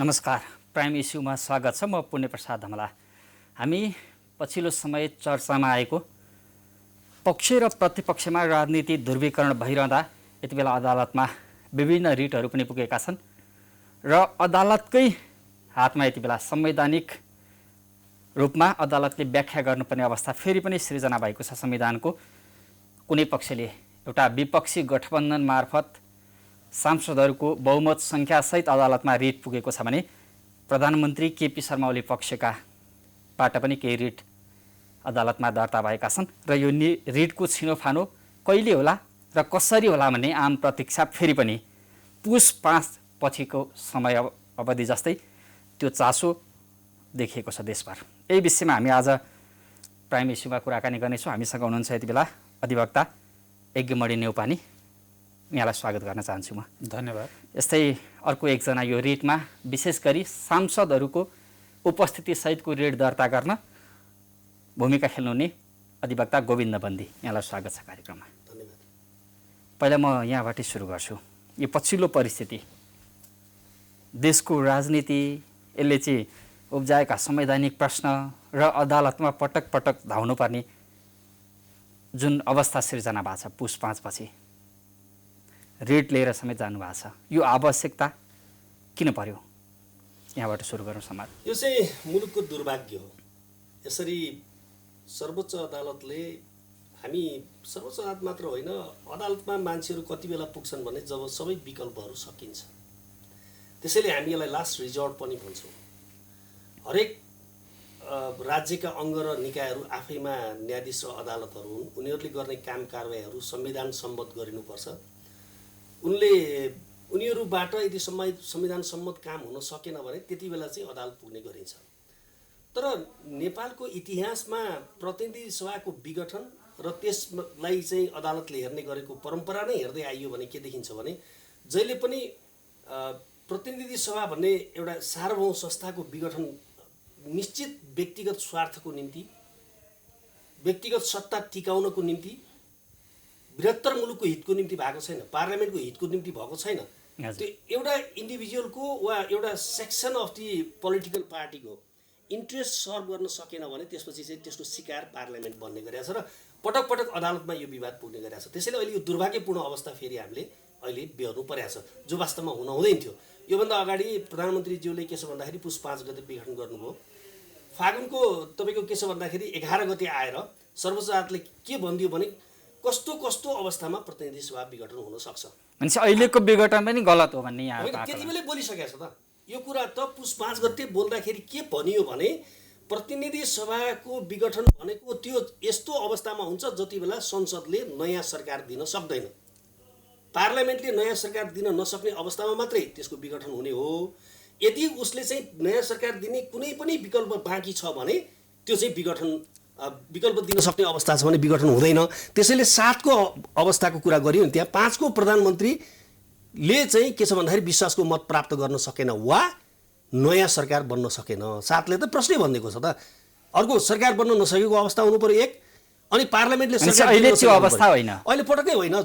नमस्कार, प्राइम इस्युमा स्वागत छ। म पुण्य प्रसाद धमला। हामी पछिल्लो समय चर्चामा आएको पक्ष र प्रतिपक्षमा राजनीति ध्रुवीकरण भइरहँदा यति बेला अदालतमा विभिन्न रिटहरू पनि पुगेका छन् र अदालतकै हातमा यति बेला संवैधानिक रूपमा अदालतले व्याख्या गर्नुपर्ने अवस्था फेरि पनि सृजना भएको छ। संविधानको कुनै पक्षले एउटा विपक्षी गठबन्धन मार्फत सांसदहरूको बहुमत सङ्ख्यासहित अदालतमा रिट पुगेको छ भने प्रधानमन्त्री केपी शर्मा ओली पक्षकाबाट पनि केही रिट अदालतमा दर्ता भएका छन् र यो रिटको छिनोफानो कहिले होला र कसरी होला भन्ने आम प्रतीक्षा फेरि पनि पुस 5 पछिको समय अवधि जस्तै त्यो चासो देखिएको छ देशभर। यही विषयमा हामी आज प्राइम इस्युमा कुराकानी गर्नेछौँ। हामीसँग हुनुहुन्छ यति बेला अधिवक्ता यज्ञमणि नेउपानी। यहाँलाई स्वागत गर्न चाहन्छु म। धन्यवाद। यस्तै अर्को एकजना यो रिटमा विशेष गरी सांसदहरूको उपस्थिति सहितको रिट दर्ता गर्न भूमिका खेल्नुहुने अधिवक्ता गोविन्द बन्दी। यहाँलाई स्वागत छ कार्यक्रममा। धन्यवाद। पहिला म यहाँबाट सुरु गर्छु। यो पछिल्लो परिस्थिति देशको राजनीति यसले चाहिँ उब्जाएका संवैधानिक प्रश्न र अदालतमा पटक पटक धाउनुपर्ने जुन अवस्था सिर्जना भएको छ, पुस 5 पछि रिट लिएर समेत जानुभएको छ, यो आवश्यकता किन पर्यो? यहाँबाट सुरु गरौँ समाज। यो चाहिँ मुलुकको दुर्भाग्य हो। यसरी सर्वोच्च अदालतले हामी सर्वोच्च अदालत मात्र होइन, अदालतमा मान्छेहरू कति बेला पुग्छन् भने जब सबै विकल्पहरू सकिन्छ। त्यसैले हामी यसलाई लास्ट रिजोर्ट पनि भन्छौँ। हरेक राज्यका अङ्ग र निकायहरू आफैमा न्यायाधीश र अदालतहरू हुन्। उनीहरूले गर्ने काम कारबाहीहरू संविधान सम्मत गरिनुपर्छ। उनीहरूबाट यदि संविधान सम्मत काम हुन सकेन भने त्यति बेला चाहिँ अदालत पुग्ने गरिन्छ। तर नेपालको इतिहासमा प्रतिनिधि सभाको विघटन र त्यसलाई चाहिँ अदालतले हेर्ने गरेको परम्परा नै हेर्दै आइयो भने के देखिन्छ भने जहिले पनि प्रतिनिधि सभा भन्ने एउटा सार्वभौम संस्थाको विघटन निश्चित व्यक्तिगत स्वार्थको निम्ति, व्यक्तिगत सत्ता टिकाउनको निम्ति, बृहत्तर मुलुकको हितको निम्ति भएको छैन, पार्लियामेन्टको हितको निम्ति भएको छैन। त्यो एउटा इन्डिभिजुअलको वा एउटा सेक्सन अफ दि पोलिटिकल पार्टीको इन्ट्रेस्ट सर्भ गर्न सकेन भने त्यसपछि चाहिँ त्यसको शिकार पार्लियामेन्ट बन्ने गरेको छ र पटक पटक अदालतमा यो विवाद पुग्ने गरेको छ। त्यसैले अहिले यो दुर्भाग्यपूर्ण अवस्था फेरि हामीले अहिले बेहोर्नु परेको छ, जो वास्तवमा हुन हुँदैन थियो। योभन्दा अगाडि प्रधानमन्त्रीज्यूले के छ भन्दाखेरि पुस 5 गते विघटन गर्नुभयो। फागुनको तपाईँको के छ भन्दाखेरि 11 गते आएर सर्वोच्च अदालतले के भनिदियो भने कस्तो कस्तो अवस्थामा प्रतिनिधि सभा विघटन हुन सक्छ। मान्छे अहिलेको विघटन पनि गलत हो भन्ने यहाँ त्यति बेलै बोलिसकेको छ त। यो कुरा त पुस 5 गते बोल्दाखेरि के भनियो भने प्रतिनिधि सभाको विघटन भनेको त्यो यस्तो अवस्थामा हुन्छ जति बेला संसदले नयाँ सरकार दिन सक्दैन, पार्लियामेन्टले नयाँ सरकार दिन नसक्ने अवस्थामा मात्रै त्यसको विघटन हुने हो। यदि उसले चाहिँ नयाँ सरकार दिने कुनै पनि विकल्प बाँकी छ भने त्यो चाहिँ विकल्प दिन सक्ने अवस्था छ भने विघटन हुँदैन। त्यसैले 7 को अवस्थाको कुरा गरियो नि, त्यहाँ 5 को प्रधानमन्त्रीले चाहिँ के छ भन्दाखेरि विश्वासको मत प्राप्त गर्न सकेन वा नयाँ सरकार बन्न सकेन। 7 ले त प्रश्नै भनिदिएको छ त। अर्को सरकार बन्न नसकेको अवस्था हुनु पर्यो 1, अनि पार्लियामेन्टले सरकार अहिले त्यो अवस्था होइन, अहिले पटक्कै होइन।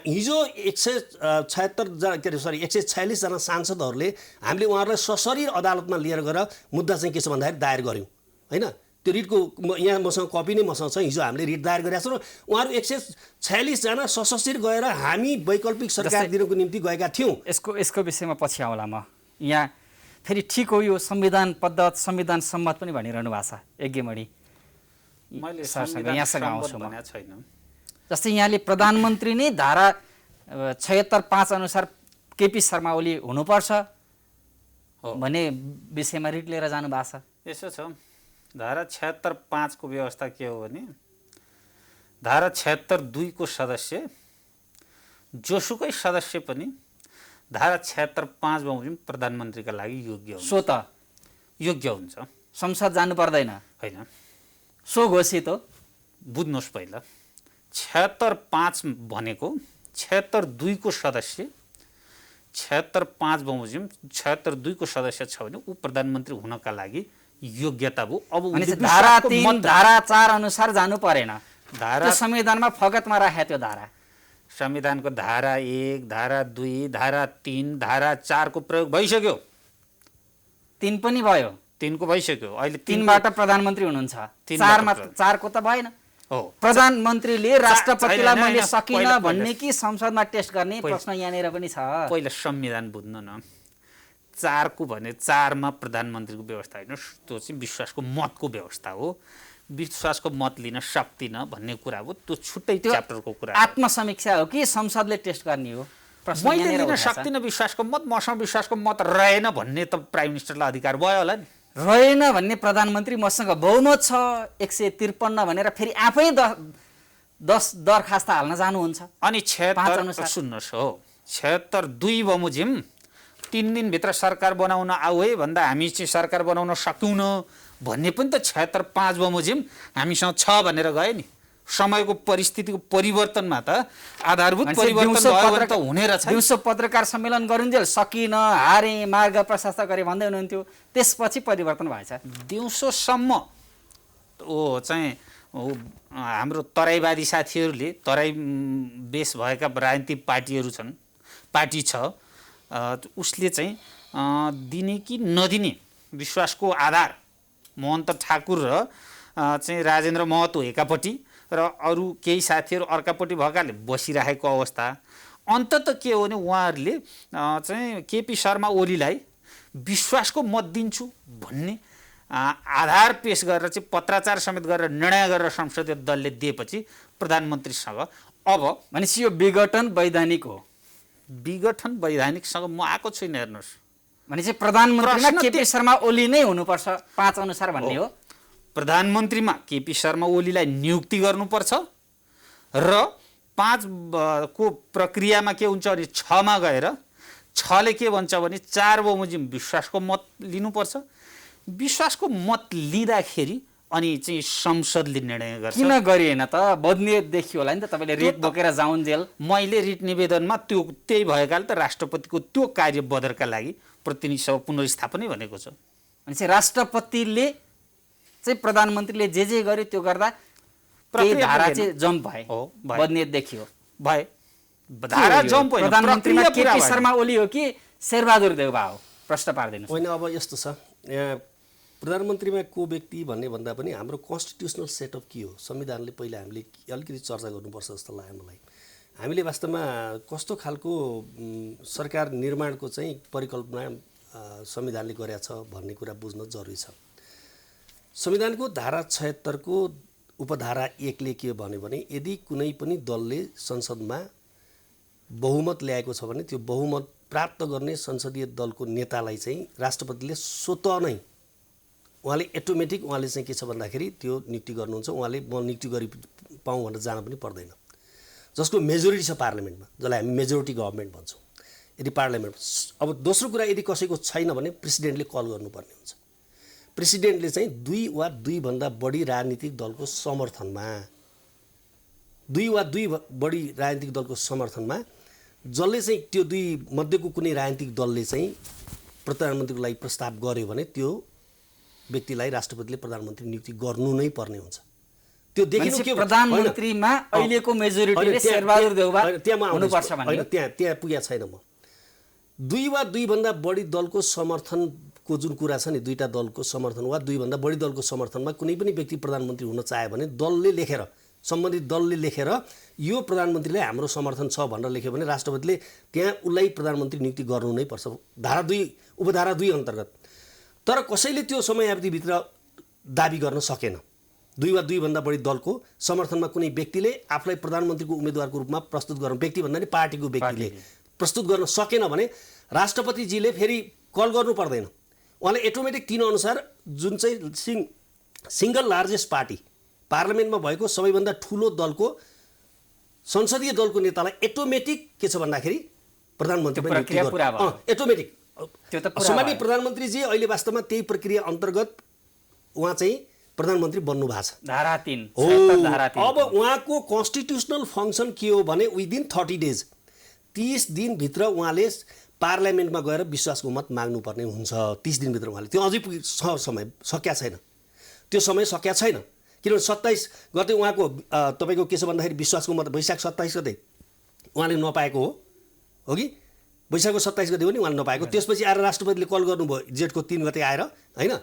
हिजो 146 जना सांसदहरूले हामीले उहाँहरूलाई सशरीर अदालतमा लिएर गएर मुद्दा चाहिँ के छ भन्दाखेरि दायर गऱ्यौँ होइन। त्यो रिटको यहाँ मसँग कपी नै मसँग छ। हिजो हामीले रिट दायर गरेका छौँ र उहाँहरू 146 जना सशस्त्र गएर हामी वैकल्पिक सरकार दिनको निम्ति गएका थियौँ। यसको विषयमा पछि आउँला म। यहाँ फेरि ठिक हो, यो संविधान पद्धत संविधान सम्मत पनि भनिरहनु भएको छ यज्ञमणि। मैले यहाँसँग आउँछु म। छैन। जस्तै यहाँले प्रधानमन्त्री नै धारा 76(5) अनुसार केपी शर्मा ओली हुनुपर्छ भन्ने विषयमा रिट लिएर जानु भएको छ। यसो छ, धारा 76(5) को व्यवस्था के हो भने धारा 76(2) को सदस्य जोसुकै सदस्य पनि धारा 76(5) बमोजिम प्रधानमन्त्रीका लागि योग्य हुन्छ। सो त योग्य हुन्छ, संसद जानु पर्दैन होइन? सो घोषित हो। बुझ्नुहोस् पहिला, 76(5) भनेको 76(2) को सदस्य 76(5) बमोजिम 76(2) को सदस्य छ भने ऊ प्रधानमन्त्री हुनका लागि योग्यता भयो। अब धारा 3 धारा 4 अनुसार जानु परेन। धारा संविधानमा फगतमा राखे त्यो धारा। संविधानको धारा 1, धारा 2, धारा 3, धारा 4 को प्रयोग भइसक्यो। 3 पनि भयो, 3 को भइसक्यो अहिले 3बाट प्रधानमन्त्री हुनुहुन्छ, 4को त भएन। हो प्रधानमन्त्रीले राष्ट्रपतिलाई होइन, मैले होइन, सकिनँ पहिला- भन्ने कि संसदमा टेस्ट गर्ने प्रश्न यहाँनिर पनि छ। पहिला संविधान बुझ्नु न, 4 को भने 4 मा प्रधानमन्त्रीको व्यवस्था होइन, त्यो चाहिँ विश्वासको मतको व्यवस्था हो। विश्वासको मत लिन सक्दिन भन्ने कुरा हो, त्यो छुट्टै च्याप्टरको कुरा हो। आत्मसमीक्षा हो कि संसदले टेस्ट गर्ने हो? प्रश्न मैले यहाँनिर लिन उठेको छ। सक्दिनँ विश्वासको मत, मसँग विश्वासको मत रहेन भन्ने त प्राइम मिनिस्टरलाई अधिकार भयो होला नि। रहेन भन्ने प्रधानमन्त्री मसँग बहुमत छ 153 भनेर फेरि आफै 10 दरखास्त हाल्न जानुहुन्छ। अनि 76 अनुसार। सुन्नुहोस्, हो 76 2 बमोजिम 3 दिनभित्र सरकार बनाउन आऊ है भन्दा हामी चाहिँ सरकार बनाउन सक्दैनौँ भन्ने पनि त 76 5 बमोजिम हामीसँग छ भनेर गयो नि। समयको परिस्थितिको परिवर्तनमा त आधारभूत परिवर्तन भयो भने त हुने रहेछ। दिउँसो पत्रकार सम्मेलन गरुन्जेल सकिन, हारे, मार्ग प्रशस्त गरे भन्दै हुनुहुन्थ्यो, त्यसपछि परिवर्तन भएछ। दिउँसोसम्म चाहिँ हाम्रो तराईवादी साथीहरूले, तराई बेस भएका राजनीतिक पार्टीहरू छन्, पार्टी छ, उसले चाहिँ दिने कि नदिने विश्वासको आधार महन्त ठाकुर र चाहिँ राजेन्द्र महतो एकापट्टि र अरू केही साथीहरू अर्कापट्टि भएकाले बसिरहेको अवस्था। अन्ततः के हो भने उहाँहरूले चाहिँ केपी शर्मा ओलीलाई विश्वासको मत दिन्छु भन्ने आधार पेश गरेर चाहिँ पत्राचार समेत गरेर निर्णय गरेर संसदीय दलले दिएपछि प्रधानमन्त्रीसँग अब भनेपछि यो विघटन वैधानिक हो। विघटन वैधानिकसँग म आएको छुइनँ, हेर्नुहोस्। भनेपछि प्रधानमन्त्रीमा प्रश्न केपी शर्मा ओली नै हुनुपर्छ 5 अनुसार भन्ने हो। प्रधानमन्त्रीमा केपी शर्मा ओलीलाई नियुक्ति गर्नुपर्छ र 5 को प्रक्रियामा के हुन्छ भने 6 मा गएर 6 ले के भन्छ भने 4 बमोजिम विश्वासको मत लिनुपर्छ। विश्वासको मत लिँदाखेरि अनि चाहिँ संसदले निर्णय गर्छ। किन गरिएन त? बदनियत देखियो होला नि त, तपाईँले रिट बोकेर जाउन्जेल। मैले रिट निवेदनमा त्यो त्यही भएकाले त राष्ट्रपतिको त्यो कार्य बदरका लागि प्रतिनिधि सभा पुनर्स्थापनै भनेको छ। भनेपछि राष्ट्रपतिले चाहिँ प्रधानमन्त्रीले जे गर्यो त्यो गर्दा त्यही प्रक्रिया धारा पुगेन। चाहिँ जम्प भए, हो, भए। बदनियत देखियो। भए धारा जम्प होइन, प्रधानमन्त्रीमा प्रक्रिया पुरा केपी भएन। शर्मा ओली हो कि शेरबहादुर देउबा हो? प्रश्न पारिदिनुहोस्। होइन, अब यस्तो छ, यहाँ प्रधानमन्त्रीमा को व्यक्ति भन्ने भन्दा पनि हाम्रो कन्स्टिट्युसनल सेटअप के हो, संविधानले पहिला हामीले अलिकति चर्चा गर्नुपर्छ जस्तो लाग्यो मलाई। हामीले वास्तवमा कस्तो खालको सरकार निर्माणको चाहिँ परिकल्पना संविधानले गरेको छ भन्ने कुरा बुझ्न जरुरी छ। संविधानको धारा 76 को उपधारा 1 ले के भन्यो भने यदि कुनै पनि दलले संसदमा बहुमत ल्याएको छ भने त्यो बहुमत प्राप्त गर्ने संसदीय दलको नेतालाई चाहिँ राष्ट्रपतिले स्वतः नै उहाँले अटोमेटिक उहाँले चाहिँ के छ भन्दाखेरि त्यो नियुक्ति गर्नुहुन्छ। उहाँले म नियुक्ति गरी पाऊँ भनेर जान पनि पर्दैन। जसको मेजोरिटी छ पार्लियामेन्टमा, जसलाई हामी मेजोरिटी गभर्मेन्ट भन्छौँ। यदि पार्लियामेन्ट, अब दोस्रो कुरा यदि कसैको छैन भने प्रेसिडेन्टले कल गर्नुपर्ने हुन्छ। प्रेसिडेन्टले चाहिँ 2 वा 2 भन्दा बढी राजनीतिक दलको समर्थनमा 2 वा 2 बढी राजनीतिक दलको समर्थनमा जसले चाहिँ त्यो 2 मध्येको कुनै राजनीतिक दलले चाहिँ प्रधानमन्त्रीको लागि प्रस्ताव गर्यो भने त्यो व्यक्तिलाई राष्ट्रपतिले प्रधानमन्त्री नियुक्ति गर्नु नै पर्ने हुन्छ। त्यो देखिनु के प्रधानमन्त्रीमा अहिलेको मेजोरिटीले शेरबहादुर देउबा हुनुपर्छ भन्ने त्यहाँ पुगेको छैन म। 2 वा 2 भन्दा बढी दलको समर्थनको जुन कुरा छ नि, 2टा दलको समर्थन वा 2 भन्दा बढी दलको समर्थनमा कुनै पनि व्यक्ति प्रधानमन्त्री हुन चाह्यो भने दलले लेखेर, सम्बन्धित दलले लेखेर यो प्रधानमन्त्रीलाई हाम्रो समर्थन छ भनेर लेख्यो भने राष्ट्रपतिले त्यहाँ उसलाई प्रधानमन्त्री नियुक्ति गर्नु नै पर्छ, धारा 2 उपधारा 2 अन्तर्गत। तर कसैले त्यो समयावधिभित्र दाबी गर्न सकेन। 2 वा 2 भन्दा बढी दलको समर्थनमा कुनै व्यक्तिले आफूलाई प्रधानमन्त्रीको उम्मेदवारको रूपमा प्रस्तुत गर्न, व्यक्ति भन्दा नि पार्टीको व्यक्तिले प्रस्तुत गर्न सकेन भने राष्ट्रपतिजीले फेरि कल गर्नु पर्दैन। उहाँले अटोमेटिक 3 अनुसार जुन चाहिँ सिङ्गल लार्जेस्ट पार्टी पार्लियामेन्टमा भएको सबैभन्दा ठुलो दलको संसदीय दलको नेतालाई अटोमेटिक के छ भन्दाखेरि प्रधानमन्त्री पनि नियुक्ति गर्नु अटोमेटिक। सामान्य प्रधानमन्त्रीजी अहिले वास्तवमा त्यही प्रक्रिया अन्तर्गत उहाँ चाहिँ प्रधानमन्त्री बन्नु भएको छ। धारा 3 हो। अब उहाँको कन्स्टिट्युसनल फङ्सन के हो भने विदिन 30 डेज 30 दिनभित्र उहाँले पार्लियामेन्टमा गएर विश्वासको मत माग्नुपर्ने हुन्छ। 30 दिनभित्र उहाँले, त्यो अझै समय सकिया छैन, त्यो समय सकिया छैन। किनभने 27 गते उहाँको तपाईँको के छ भन्दाखेरि विश्वासको मत वैशाख 27 गते उहाँले नपाएको हो कि वैशाखको 27 गते पनि उहाँले नपाएको। त्यसपछि आएर राष्ट्रपतिले कल गर्नुभयो जेठको 3 गते आएर, होइन?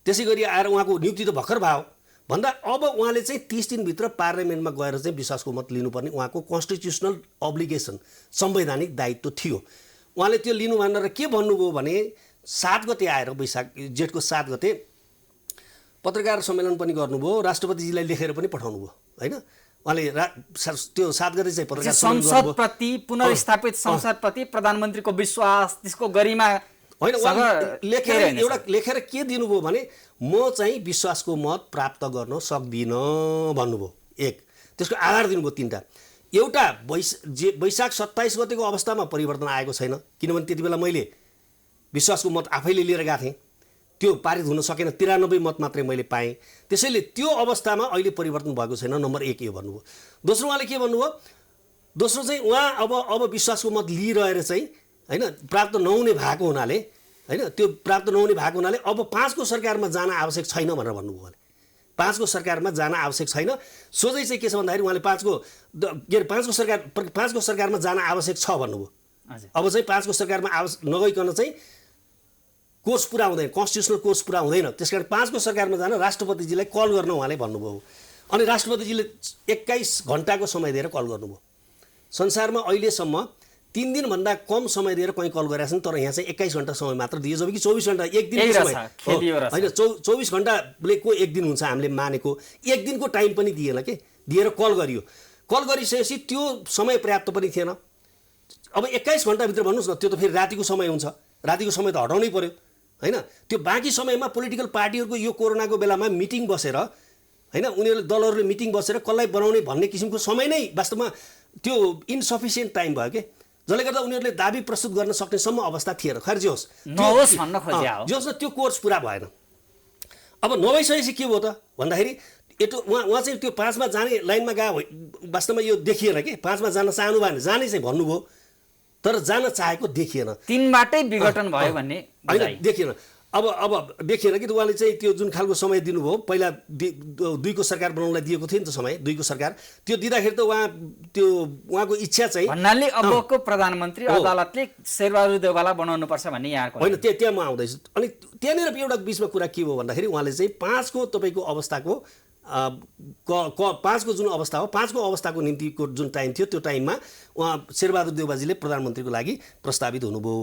त्यसै गरी आएर उहाँको नियुक्ति त भर्खर भयो भन्दा अब उहाँले चाहिँ 30 दिनभित्र पार्लियामेन्टमा गएर चाहिँ विश्वासको मत लिनुपर्ने उहाँको कन्स्टिट्युसनल अब्लिगेसन, संवैधानिक दायित्व थियो। उहाँले त्यो लिनु भनेर के भन्नुभयो भने 7 गते आएर जेठको 7 गते पत्रकार सम्मेलन पनि गर्नुभयो, राष्ट्रपतिजीलाई लेखेर पनि पठाउनु भयो, होइन? उहाँले त्यो 7 गते चाहिँ पत्रकार सम्मेलन गर्नुभयो। संसदप्रति पुनर्स्थापित संसदप्रति प्रधानमन्त्रीको विश्वास, त्यसको गरिमा होइन, उहाँले एउटा लेखेर के दिनुभयो भने म चाहिँ विश्वासको मत प्राप्त गर्न सक्दिनँ भन्नुभयो। एक त्यसको आधार दिनुभयो 3टा। एउटा वैशाख 27 गतेको अवस्थामा परिवर्तन आएको छैन, किनभने त्यति बेला मैले विश्वासको मत आफैले लिएर गएको थिएँ, त्यो पारित हुन सकेन, 93 मत मात्रै मैले पाएँ। त्यसैले त्यो अवस्थामा अहिले परिवर्तन भएको छैन, नम्बर 1 यो भन्नुभयो। दोस्रो उहाँले के भन्नुभयो, दोस्रो चाहिँ उहाँ अब विश्वासको मत लिइरहेर चाहिँ, होइन, प्राप्त नहुने भएको हुनाले, होइन, त्यो प्राप्त नहुने भएको हुनाले अब 5को सरकारमा जान आवश्यक छैन भनेर भन्नुभयो। उहाँले 5को सरकारमा जान आवश्यक छैन। सोझै चाहिँ के छ भन्दाखेरि उहाँले 5को सरकारमा जान आवश्यक छ भन्नुभयो। अब चाहिँ 5को सरकारमा नगइकन चाहिँ कोर्स पुरा हुँदैन, कन्स्टिट्युसनल कोर्स पुरा हुँदैन, त्यसकारण 5को सरकारमा जान राष्ट्रपतिजीलाई कल गर्न उहाँले भन्नुभयो। अनि राष्ट्रपतिजीले 21 घन्टाको समय दिएर कल गर्नुभयो। संसारमा अहिलेसम्म 3 दिनभन्दा कम समय दिएर कहीँ कल गरेका छन्, तर यहाँ चाहिँ 21 घन्टा समय मात्र दियो, जबकि 24 घन्टा एक दिनको समय होइन। 24 घन्टाले को एक दिन हुन्छ हामीले मानेको, एक दिनको टाइम पनि दिएन के, दिएर कल गरियो। कल गरिसकेपछि त्यो समय पर्याप्त पनि थिएन। अब 21 घन्टाभित्र भन्नुहोस् न, त्यो त फेरि रातिको समय हुन्छ, रातिको समय त हटाउनै पर्यो, होइन? त्यो बाँकी समयमा पोलिटिकल पार्टीहरूको यो कोरोनाको बेलामा मिटिङ बसेर, होइन, उनीहरूले दलहरूले मिटिङ बसेर कसलाई बनाउने भन्ने किसिमको समय नै वास्तवमा त्यो इन्सफिसियन्ट टाइम भयो के, जसले गर्दा उनीहरूले दाबी प्रस्तुत गर्न सक्नेसम्म अवस्था थिएन। खैर जे होस्, त्यो कोर्स पुरा भएन। अब नभइसकेपछि के भयो त भन्दाखेरि उहाँ चाहिँ त्यो 5मा जाने लाइनमा गयो, वास्तवमा यो देखिएन कि 5मा जान चाहनु भएन, जाने चाहिँ भन्नुभयो, तर जान चाहेको देखिएन। 3बाटै विघटन भयो भन्ने होइन, देखिएन। अब देखिएन कि उहाँले चाहिँ त्यो जुन खालको समय दिनुभयो, पहिला 2को सरकार बनाउनलाई दिएको थियो नि त समय, 2को सरकार, त्यो दिँदाखेरि त उहाँको इच्छा चाहिँ भन्नाले अबको प्रधानमन्त्री अदालतले शेरबहादुर देउवालाई बनाउनुपर्छ भन्ने यहाँको होइन। त्यहाँ म आउँदैछु। अनि त्यहाँनिर एउटा बिचमा कुरा के भयो भन्दाखेरि उहाँले चाहिँ 5को तपाईँको अवस्थाको 5को जुन अवस्था हो, 5को अवस्थाको निम्तिको जुन टाइम थियो, त्यो टाइममा उहाँ शेरबहादुर देउवाजीले प्रधानमन्त्रीको लागि प्रस्तावित हुनुभयो।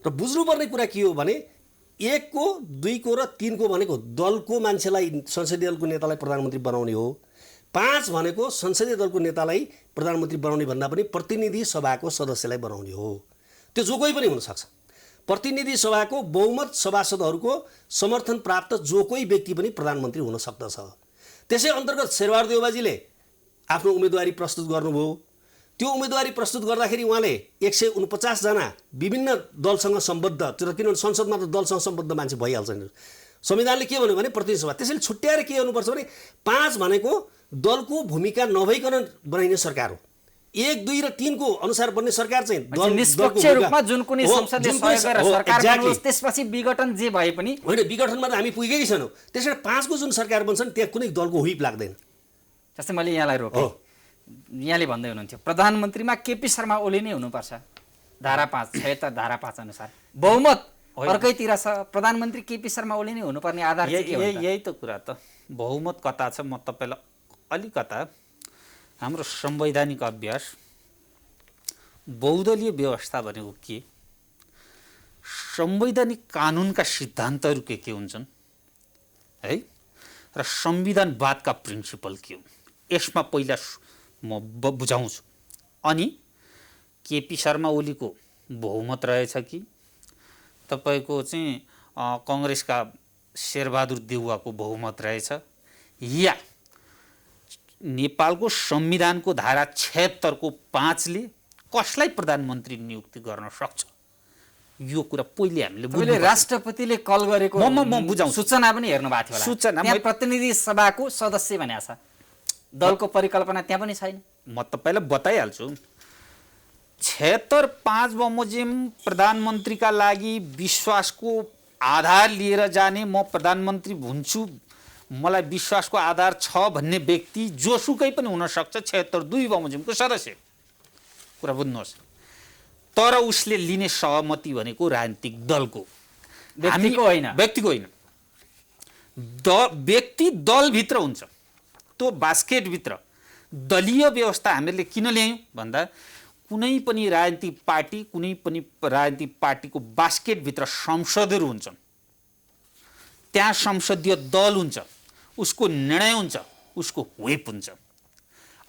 र बुझ्नुपर्ने कुरा के हो भने 1को, 2को र 3को भनेको दलको मान्छेलाई, संसदीय दलको नेतालाई प्रधानमन्त्री बनाउने हो। 5 भनेको संसदीय दलको नेतालाई प्रधानमन्त्री बनाउने भन्दा पनि प्रतिनिधि सभाको सदस्यलाई बनाउने हो। त्यो जो कोही पनि हुनसक्छ। प्रतिनिधि सभाको बहुमत सभासदहरूको समर्थन प्राप्त जो कोही व्यक्ति पनि प्रधानमन्त्री हुन सक्दछ। त्यसै अन्तर्गत शेरबहादुर देउवाजीले आफ्नो उम्मेदवारी प्रस्तुत गर्नुभयो। त्यो उम्मेदवारी प्रस्तुत गर्दाखेरि उहाँले 149 जना विभिन्न दलसँग सम्बद्ध, किनभने संसदमा त दलसँग सम्बद्ध मान्छे भइहाल्छ नि, संविधानले के भन्यो भने प्रतिनिधि सभा। त्यसैले छुट्याएर के गर्नुपर्छ भने 5 भनेको दलको भूमिका नभइकन बनाइने सरकार हो। 1, 2 र 3 को अनुसार बन्ने सरकार चाहिँ निष्पक्ष रूपमा जुन कुनै संसदले सहयोग गरेर सरकार बन्नुहोस्, त्यसपछि विघटन जे भए पनि होइन, विघटनमा त हामी पुगेकै छैनौँ। त्यसैले 5 को जुन सरकार बन्छन् त्यहाँ कुनै दलको हुइप लाग्दैन। जस्तै मैले यहाँलाई रोकेँ, यहाँले भन्दै हुनुहुन्थ्यो प्रधानमन्त्रीमा केपी शर्मा ओली नै हुनुपर्छ, धारा 5 76 धारा 5 अनुसार। बहुमत अर्कैतिर छ, प्रधानमन्त्री केपी शर्मा ओली नै हुनुपर्ने आधार चाहिँ के हो? यही त कुरा त। बहुमत कता छ, म तपाईँलाई अलिकता हाम्रो संवैधानिक अभ्यास, बहुदलीय व्यवस्था भनेको के, संवैधानिक कानुनका सिद्धान्तहरू के हुन्छन् है, र संविधानवादका प्रिन्सिपल के हो, यसमा पहिला म बुझाउँछु। अनि केपी शर्मा ओलीको बहुमत रहेछ कि तपाईँको चाहिँ कङ्ग्रेसका शेरबहादुर देउवाको बहुमत रहेछ, या नेपालको संविधानको धारा 76 को 5 ले कसलाई प्रधानमन्त्री नियुक्ति गर्न सक्छ, यो कुरा पहिले हामीले बुझ्नु। राष्ट्रपतिले कल गरेको म बुझाउँछु, सूचना पनि हेर्नु भएको थियो होला। सूचना त्यहाँ प्रतिनिधि सभाको सदस्य भनेको छ, दलको परिकल्पना त्यहाँ पनि छैन। म तपाईँलाई बताइहाल्छु। 76(5) बमोजिम प्रधानमन्त्रीका लागि विश्वासको आधार लिएर जाने, म प्रधानमन्त्री हुन्छु, मलाई विश्वासको आधार छ भन्ने व्यक्ति जोसुकै पनि हुन सक्छ, 76(2) बमोजिमको सदस्य। कुरा बुझ्नुहोस्, तर उसले लिने सहमति भनेको राजनीतिक दलको, व्यक्तिको होइन। व्यक्तिको होइन। व्यक्ति दलभित्र हुन्छ। त्यो बास्केटभित्र दलीय व्यवस्था हामीले किन ल्यायौँ भन्दा कुनै पनि राजनीतिक पार्टी, कुनै पनि राजनीतिक पार्टीको बास्केटभित्र संसदहरू हुन्छन्, त्यहाँ संसदीय दल हुन्छ, उसको निर्णय हुन्छ, उसको व्हिप हुन्छ।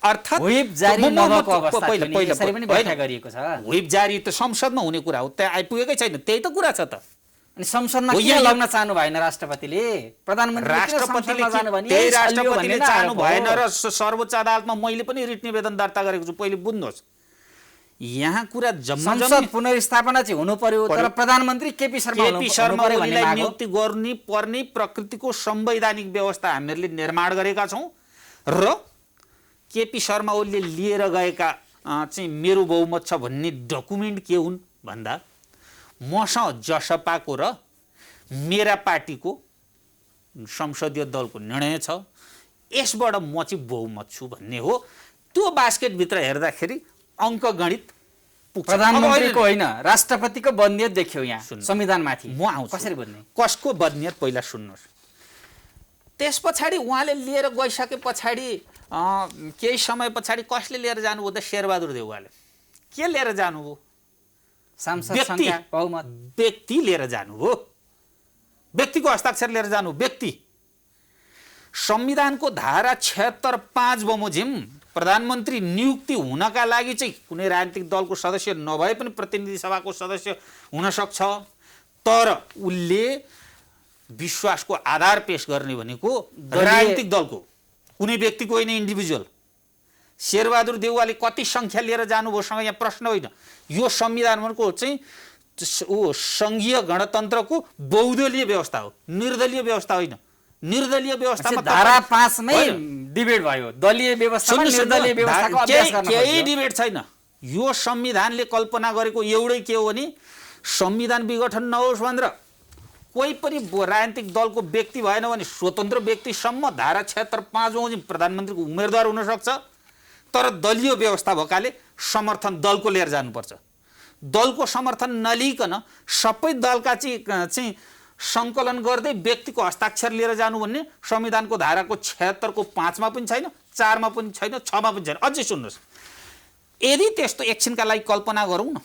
अर्थात् व्हिप जारी नभएको अवस्था यसरी पनि व्याख्या गरिएको छ। व्हिप जारी त संसदमा हुने कुरा हो, त्यहाँ आइपुगेकै छैन, त्यही त कुरा छ त। अनि संसदमा किन लग्न चाहनु भएन राष्ट्रपतिले? राष्ट्रपतिले त्यही राष्ट्रपतिले चाहनु भएन र सर्वोच्च अदालतमा मैले पनि रिट निवेदन दर्ता गरेको छु। पहिले बुझ्नुहोस्, यहाँ कुरा संसद पुनर्स्थापना चाहिँ हुनु पर्यो, तर प्रधानमन्त्री केपी शर्मा ओलीलाई नियुक्ति गर्नु पर्ने प्रकृतिको संवैधानिक व्यवस्था हामीहरूले निर्माण गरेका छौँ र केपी शर्मा ओलीले लिएर गएका चाहिँ मेरो बहुमत छ भन्ने डकुमेन्ट के हुन् भन्दा मसँग जसपाको र मेरा पार्टीको संसदीय दलको निर्णय छ, यसबाट म चाहिँ बहुमत छु भन्ने हो। त्यो बास्केटभित्र हेर्दाखेरि अङ्कगणित पुग्छ। प्रधानमन्त्रीको होइन, राष्ट्रपतिको बदनियत देखियो यहाँ संविधानमाथि। म आउँछु, कसरी बुझ्ने? कसको बदनियत पहिला सुन्नुहोस्। त्यस पछाडि उहाँले लिएर गइसके पछाडि केही समय पछाडि कसले लिएर जानुभयो त? शेरबहादुर देउवाले। के लिएर जानुभयो? सांसद संख्या, बहुमत। व्यक्ति लिएर जानुभयो, व्यक्तिको हस्ताक्षर लिएर जानु। व्यक्ति संविधानको धारा 76(5) बमोजिम प्रधानमन्त्री नियुक्ति हुनका लागि चाहिँ कुनै राजनीतिक दलको सदस्य नभए पनि प्रतिनिधि सभाको सदस्य हुन सक्छ, तर उसले विश्वासको आधार पेश गर्ने भनेको राजनीतिक दलको, कुनै व्यक्तिको होइन, इन्डिभिजुअल। शेरबहादुर देउवाले कति सङ्ख्या लिएर जानुभयोसँग यहाँ प्रश्न होइन। यो संविधानको चाहिँ सङ्घीय गणतन्त्रको बहुदलीय व्यवस्था हो, निर्दलीय व्यवस्था होइन। निर्दलीय व्यवस्थामा धारा 5 मै डिबेट भयो, दलीय व्यवस्थामा निर्दलीय व्यवस्थाको अभ्यास गर्न केही डिबेट छैन। यो संविधानले कल्पना गरेको एउटै के हो भने संविधान विघटन नहोस् भनेर कोही पनि राजनीतिक दलको व्यक्ति भएन भने स्वतन्त्र व्यक्तिसम्म धारा 76(5) बमोजिम प्रधानमन्त्रीको उम्मेदवार हुन सक्छ, तर दलीय व्यवस्था भएकाले समर्थन दलको लिएर जानुपर्छ। दलको समर्थन नलिकन सबै दलका चाहिँ सङ्कलन गर्दै व्यक्तिको हस्ताक्षर लिएर जानु भन्ने संविधानको धाराको 76को 5 मा पनि छैन, 4 मा पनि छैन, 6 मा पनि छैन। अझै सुन्नुहोस्, यदि त्यस्तो एकछिनका लागि कल्पना गरौँ न,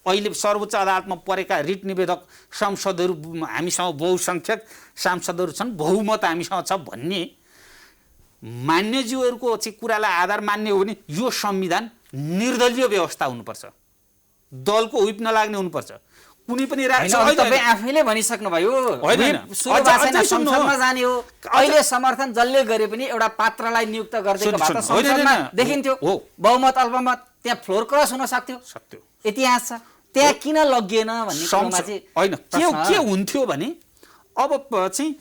अहिले सर्वोच्च अदालतमा परेका रिट निवेदक सांसदहरू हामीसँग बहुसङ्ख्यक सांसदहरू छन्, बहुमत हामीसँग छ भन्ने मान्यज्यूहरूको चाहिँ कुरालाई आधार मान्ने हो भने यो संविधान निर्दलीय व्यवस्था हुनुपर्छ, दलको व्हिप नलाग्ने हुनुपर्छ। कुनै पनि तपाईँ आफैले भनिसक्नु भयो संसदमा जाने हो। अहिले समर्थन जसले गरे पनि एउटा पात्रलाई नियुक्त गरिदिएको भए त संसदमा देखिन्थ्यो, बहुमत अल्पमत त्यहाँ फ्लोर क्रस हुन सक्थ्यो। इतिहास छ, त्यहाँ किन लगिएन भन्ने कुरामा चाहिँ होइन। के हुन्थ्यो भने अब चाहिँ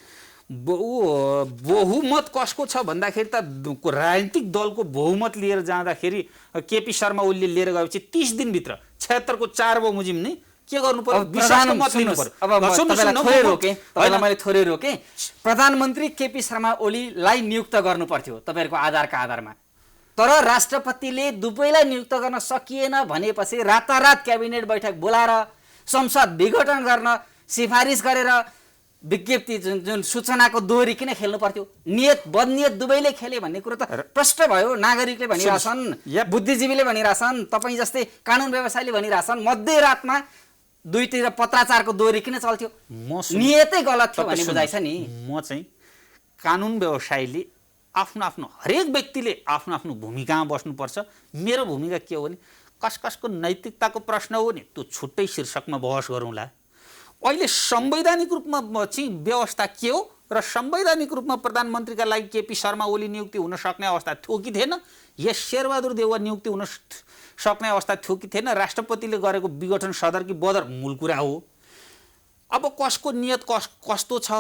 बहुमत कसको छ भन्दाखेरि त राजनीतिक दलको बहुमत लिएर जाँदाखेरि केपी शर्मा ओलीले लिएर गएपछि 30 दिनभित्र 76 को 4 बमोजिम नै के गर्नु पर्यो? विश्वासको मत लिनु पर्यो। अब मैले थोरै रोके, प्रधानमन्त्री केपी शर्मा ओलीलाई नियुक्त गर्नु पर्थ्यो तपाईँहरूको आधारका आधारमा, तर राष्ट्रपतिले दुवैलाई नियुक्त गर्न सकिएन भनेपछि रातारात क्याबिनेट बैठक बोलाएर संसद विघटन गर्न सिफारिस गरेर विज्ञप्ति जुन सूचनाको दोहोरी किन खेल्नु पर्थ्यो? नियत बदनियत दुवैले खेले भन्ने कुरो त प्रष्ट भयो। नागरिकले भनिरहेछन्, बुद्धिजीवीले भनिरहेछन्, तपाईँ जस्तै कानुन व्यवसायीले भनिरहेछन्, मध्यरातमा दुईतिर पत्राचारको दोहोरी किन चल्थ्यो? नियतै गलत थियो भन्ने बुझाइ छ नि। म चाहिँ कानुन व्यवसायीले आफ्नो आफ्नो हरेक व्यक्तिले आफ्नो आफ्नो भूमिकामा बस्नुपर्छ। मेरो भूमिका के हो भने कसको नैतिकताको प्रश्न हो नि त्यो छुट्टै शीर्षकमा बहस गरौँला। अहिले संवैधानिक रूपमा चाहिँ व्यवस्था के हो र संवैधानिक रूपमा प्रधानमन्त्रीका लागि केपी शर्मा ओली नियुक्ति हुन सक्ने अवस्था थियो कि थिएन? यस शेरबहादुर देउवा नियुक्ति हुन सक्ने अवस्था थियो कि थिएन? राष्ट्रपतिले गरेको विघटन सदर कि बदर मूल कुरा हो। अब कसको नियत कस्तो छ,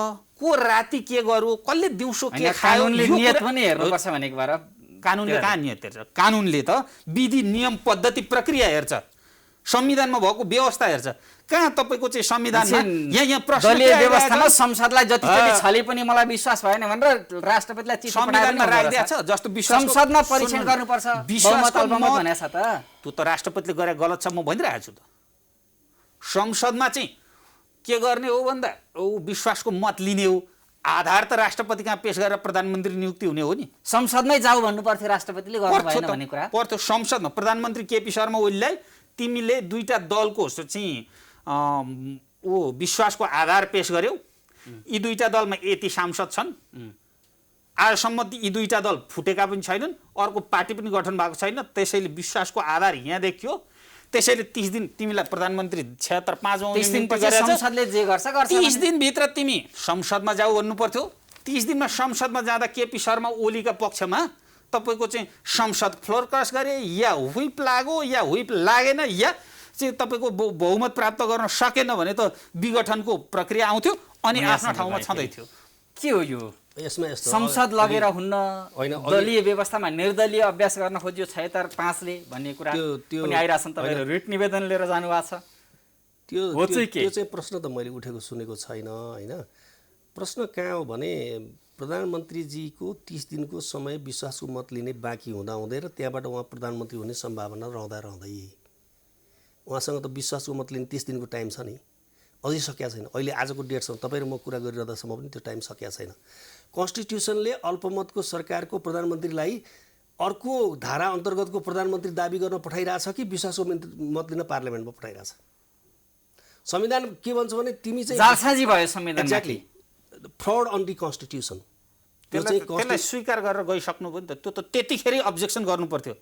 को राति के गर्यो, कसले दिउँसो के खायो, नियत पनि हेर्नुपर्छ भनेको भएर कानुनले कहाँ नियत हेर्छ? कानुनले त विधि नियम पद्धति प्रक्रिया हेर्छ। संविधानमा भएको व्यवस्था हेर्छ कहाँ तपाईँको चाहिँ संविधानमा यहाँ प्रश्न दलीय के आइरहेको व्यवस्थामा छ? संसदलाई जतिचोटि छले पनि मलाई विश्वास भएन भनेर राष्ट्रपतिलाई चिठी संविधानमा पठाएर राखिदिएको छ जस्तो विश्वासको संसदमा परीक्षण सुन्नु न, गर्नुपर्छ विश्वासको बहुमत अल्पमत मत- भनेको छ त त्यो त राष्ट्रपतिले गरे गलत छ म भनिरहेको छु त संसदमा चाहिँ के गर्ने हो भन्दा विश्वासको मत लिने हो आधार त राष्ट्रपति कहाँ पेश गरेर प्रधानमन्त्री नियुक्ति हुने हो नि संसदमै जाऊ भन्नु पर्थ्यो राष्ट्रपतिले गर्नु पर्थ्यो भएन भन्ने कुरा पर्थ्यो संसदमा प्रधानमन्त्री केपी शर्मा ओलीलाई तिमीले दुईटा दलको चाहिँ विश्वासको आधार पेश गर्यौ यी दुईटा दलमा यति सांसद छन् आजसम्म यी दुईटा दल फुटेका पनि छैनन् अर्को पार्टी पनि गठन भएको छैन त्यसैले विश्वासको आधार यहाँ देखियो त्यसैले 30 दिन तिमीलाई प्रधानमन्त्री 76 30 दिनपछि संसदले जे गर्छ गर्छ 30 दिनभित्र तिमी संसदमा जाऊ भन्नु पर्थ्यो 30 दिनमा संसदमा जाँदा केपी शर्मा ओलीका पक्षमा तपाईँको चाहिँ संसद फ्लोर क्रस गरे या व्हिप लाग्यो या व्हिप लागेन या चाहिँ तपाईँको बहुमत प्राप्त गर्न सकेन भने त विघटनको प्रक्रिया आउँथ्यो अनि आफ्नो ठाउँमा छँदै थियो के हो यो यसमा यस्तो संसद लगेर हुन्न होइन, दलीय व्यवस्थामा निर्दलीय अभ्यास गर्न खोज्यो 76-5ले भन्ने कुरा त्यो- पनि आइरहेछन् तपाईहरु रिट निवेदन लिएर जानु भएको छ त्यो हो चाहिँ के? त्यो चाहिँ प्रश्न त मैले उठेको सुनेको छैन होइन प्रश्न कहाँ हो भने प्रधानमन्त्रीजीको 30 दिनको समय विश्वासको मत लिने बाँकी हुँदा हुँदै र त्यहाँबाट उहाँ प्रधानमन्त्री हुने सम्भावना रहँदै उहाँसँग त विश्वासको मत लिने 30 दिनको टाइम छ नि अझै सकिया छैन अहिले आजको डेटसम्म तपाईँ र म कुरा गरिरहँदासम्म पनि त्यो टाइम सकिया छैन कन्स्टिट्युसनले अल्पमतको सरकारको प्रधानमन्त्रीलाई अर्को धारा अन्तर्गतको प्रधानमन्त्री दाबी गर्न पठाइरहेछ कि विश्वासको मत लिन पार्लियामेन्टमा पठाइरहेछ संविधान के भन्छ भने तिमी चाहिँ जालसाजी भयो संविधानमा exactly fraud on the constitution त्यसलाई स्वीकार गरेर गइसक्नु भयो नि त त्यो त त्यतिखेरै अब्जेक्सन गर्नु पर्थ्यो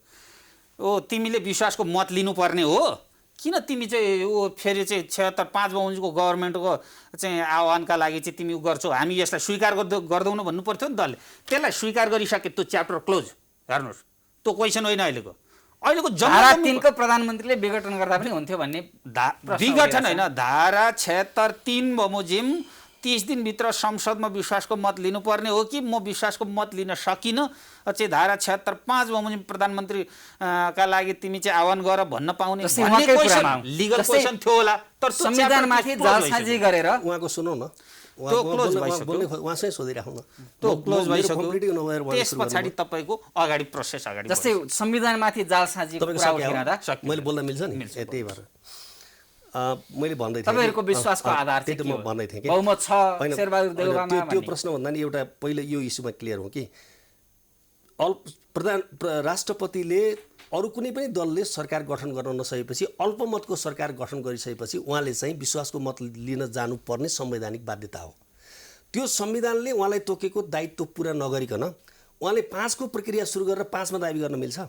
तिमीले विश्वासको मत लिनुपर्ने हो किन तिमी चाहिँ फेरि चाहिँ 76-5 बमोजिमको गभर्मेन्टको चाहिँ आह्वानका लागि चाहिँ तिमी गर्छौ हामी यसलाई स्वीकार गर्दैनौँ भन्नु पर्थ्यो नि दलले त्यसलाई स्वीकार गरिसके त्यो च्याप्टर क्लोज हेर्नुहोस् त्यो क्वेसन होइन अहिलेको धारा 3 को प्रधानमन्त्रीले विघटन गर्दा पनि हुन्थ्यो भन्ने विघटन होइन धारा 76(3) बमोजिम 30 दिनभित्र संसदमा विश्वासको मत लिनुपर्ने हो कि म विश्वासको मत लिन सकिनँ चाहिँ धारा 76(5) बमोजिम प्रधानमन्त्री का लागि तिमी चाहिँ आह्वान गर भन्न पाउने लिगल क्वेसन थियो होला तर संविधानमाथि जालसाजी गरेर उहाँको सुनौ न त्यो क्लोज भइसक्यो उहाँसँग सोधिराख्नु न त्यो क्लोज भइसक्यो त्यसपछि तपाईको अगाडि प्रोसेस अगाडि जस्तै संविधानमाथि जालसाजीको कुरा उठिरहँदा मैले बोल्न मिल्छ नि त्यही भएर मैले भन्दै थिएँ तपाईहरुको विश्वासको आधार त्यही त म भन्दै थिएँ कि बहुमत छ शेरबहादुर देउवामा त्यो प्रश्न भन्दा नि एउटा पहिले यो इस्युमा क्लियर हो कि राष्ट्रपतिले अरू कुनै पनि दलले सरकार गठन गर्न नसकेपछि अल्पमतको सरकार गठन गरिसकेपछि उहाँले चाहिँ विश्वासको मत लिन जानुपर्ने संवैधानिक बाध्यता हो त्यो संविधानले उहाँलाई तोकेको दायित्व पुरा नगरिकन उहाँले 5 को प्रक्रिया सुरु गरेर 5 मा दाबी गर्न मिल्छ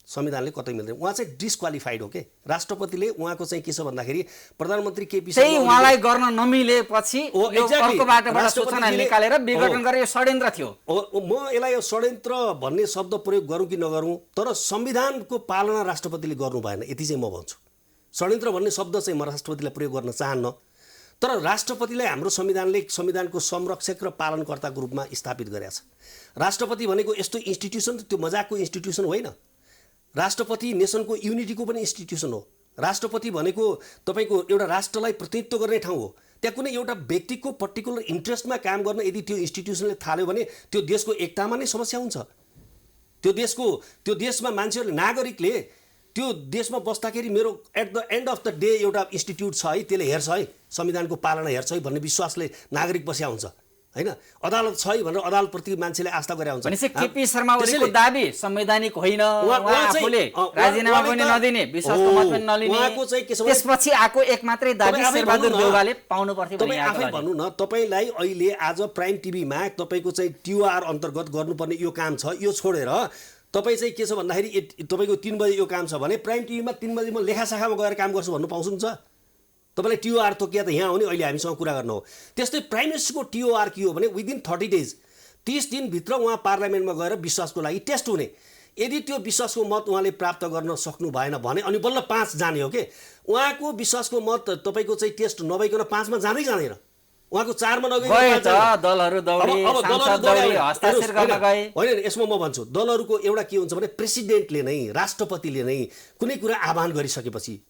संविधानले कतै मिल्दैन उहाँ चाहिँ डिस्क्वालिफाइड हो के राष्ट्रपतिले उहाँको चाहिँ के छ भन्दाखेरि प्रधानमन्त्री केपी शर्मा त्यही उहाँलाई गर्न नमिलेपछि यो अर्को बाटोबाट सूचना निकालेर विघटन गरे यो षड्यन्त्र थियो म यसलाई यो षड्यन्त्र भन्ने शब्द प्रयोग गरौँ कि नगरौँ तर संविधानको पालना राष्ट्रपतिले गर्नु भएन यति चाहिँ म भन्छु षड्यन्त्र भन्ने शब्द चाहिँ म राष्ट्रपतिलाई प्रयोग गर्न चाहन्न तर राष्ट्रपतिलाई हाम्रो संविधानले संविधानको संरक्षक र पालनकर्ताको रूपमा स्थापित गरेको छ राष्ट्रपति भनेको यस्तो इन्स्टिट्युसन त्यो मजाकको इन्स्टिट्युसन होइन राष्ट्रपति नेसनको युनिटीको पनि इन्स्टिट्युसन हो राष्ट्रपति भनेको तपाईको एउटा राष्ट्रलाई प्रतिनिधित्व गर्ने ठाउँ हो त्यहाँ कुनै एउटा व्यक्तिको पर्टिकुलर इन्ट्रेस्टमा काम गर्न यदि त्यो इन्स्टिट्युसनले थाल्यो भने त्यो देशको एकतामा नै समस्या हुन्छ त्यो देशमा मान्छेहरूले नागरिकले त्यो देशमा बस्दाखेरि मेरो at the end of the day एउटा इन्स्टिट्युट छ है त्यसले हेर्छ है संविधानको पालना हेर्छ है भन्ने विश्वासले नागरिक बस्या हुन्छ हैन अदालत छ है भनेर अदालतप्रति मान्छेले आस्था गरे हुन्छ भनेपछि केपी शर्मा ओलीको दाबी संवैधानिक होइन उहाँ आफूले राजीनामा पनि नदिने विश्वासको मत पनि नलिने उहाँको चाहिँ के छ त्यसपछि आको एक मात्रै दाबी शेरबहादुर देउवाले पाउनु पर्थ्यो भन्ने तपाईँ आफै भन्नु न तपाईलाई अहिले आज प्राइम टिभीमा तपाईको चाहिँ टिओआर अन्तर्गत गर्नुपर्ने यो काम छ यो छोडेर तपाईँ चाहिँ के छ भन्दाखेरि तपाईको 3 बजे यो काम छ भने प्राइम टिभीमा 3 बजे म लेखाशाखामा गएर काम गर्छु भन्नु पाउँछु तपाईलाई टिओआर तोकिया त यहाँ हो नि अहिले हामीसँग कुरा गर्नु हो त्यस्तै प्राइम मिनिस्टरको टिओआर के हो भने विदिन 30 डेज 30 दिनभित्र उहाँ पार्लियामेन्टमा गएर विश्वासको लागि टेस्ट हुने यदि त्यो विश्वासको मत उहाँले प्राप्त गर्न सक्नु भएन भने अनि बल्ल 5 जाने हो के उहाँको विश्वासको मत तपाईको चाहिँ टेस्ट नभइकन 5 मा जाँदै जाँदैन उहाँको 4 मा नगए दलहरु दौडी सांसद दौडी हस्ताक्षर गर्न गए होइन यसमा म भन्छु दलहरुको एउटा के हुन्छ भने प्रेसिडेन्टले नै राष्ट्रपतिले नै कुनै कुरा आह्वान गरिसकेपछि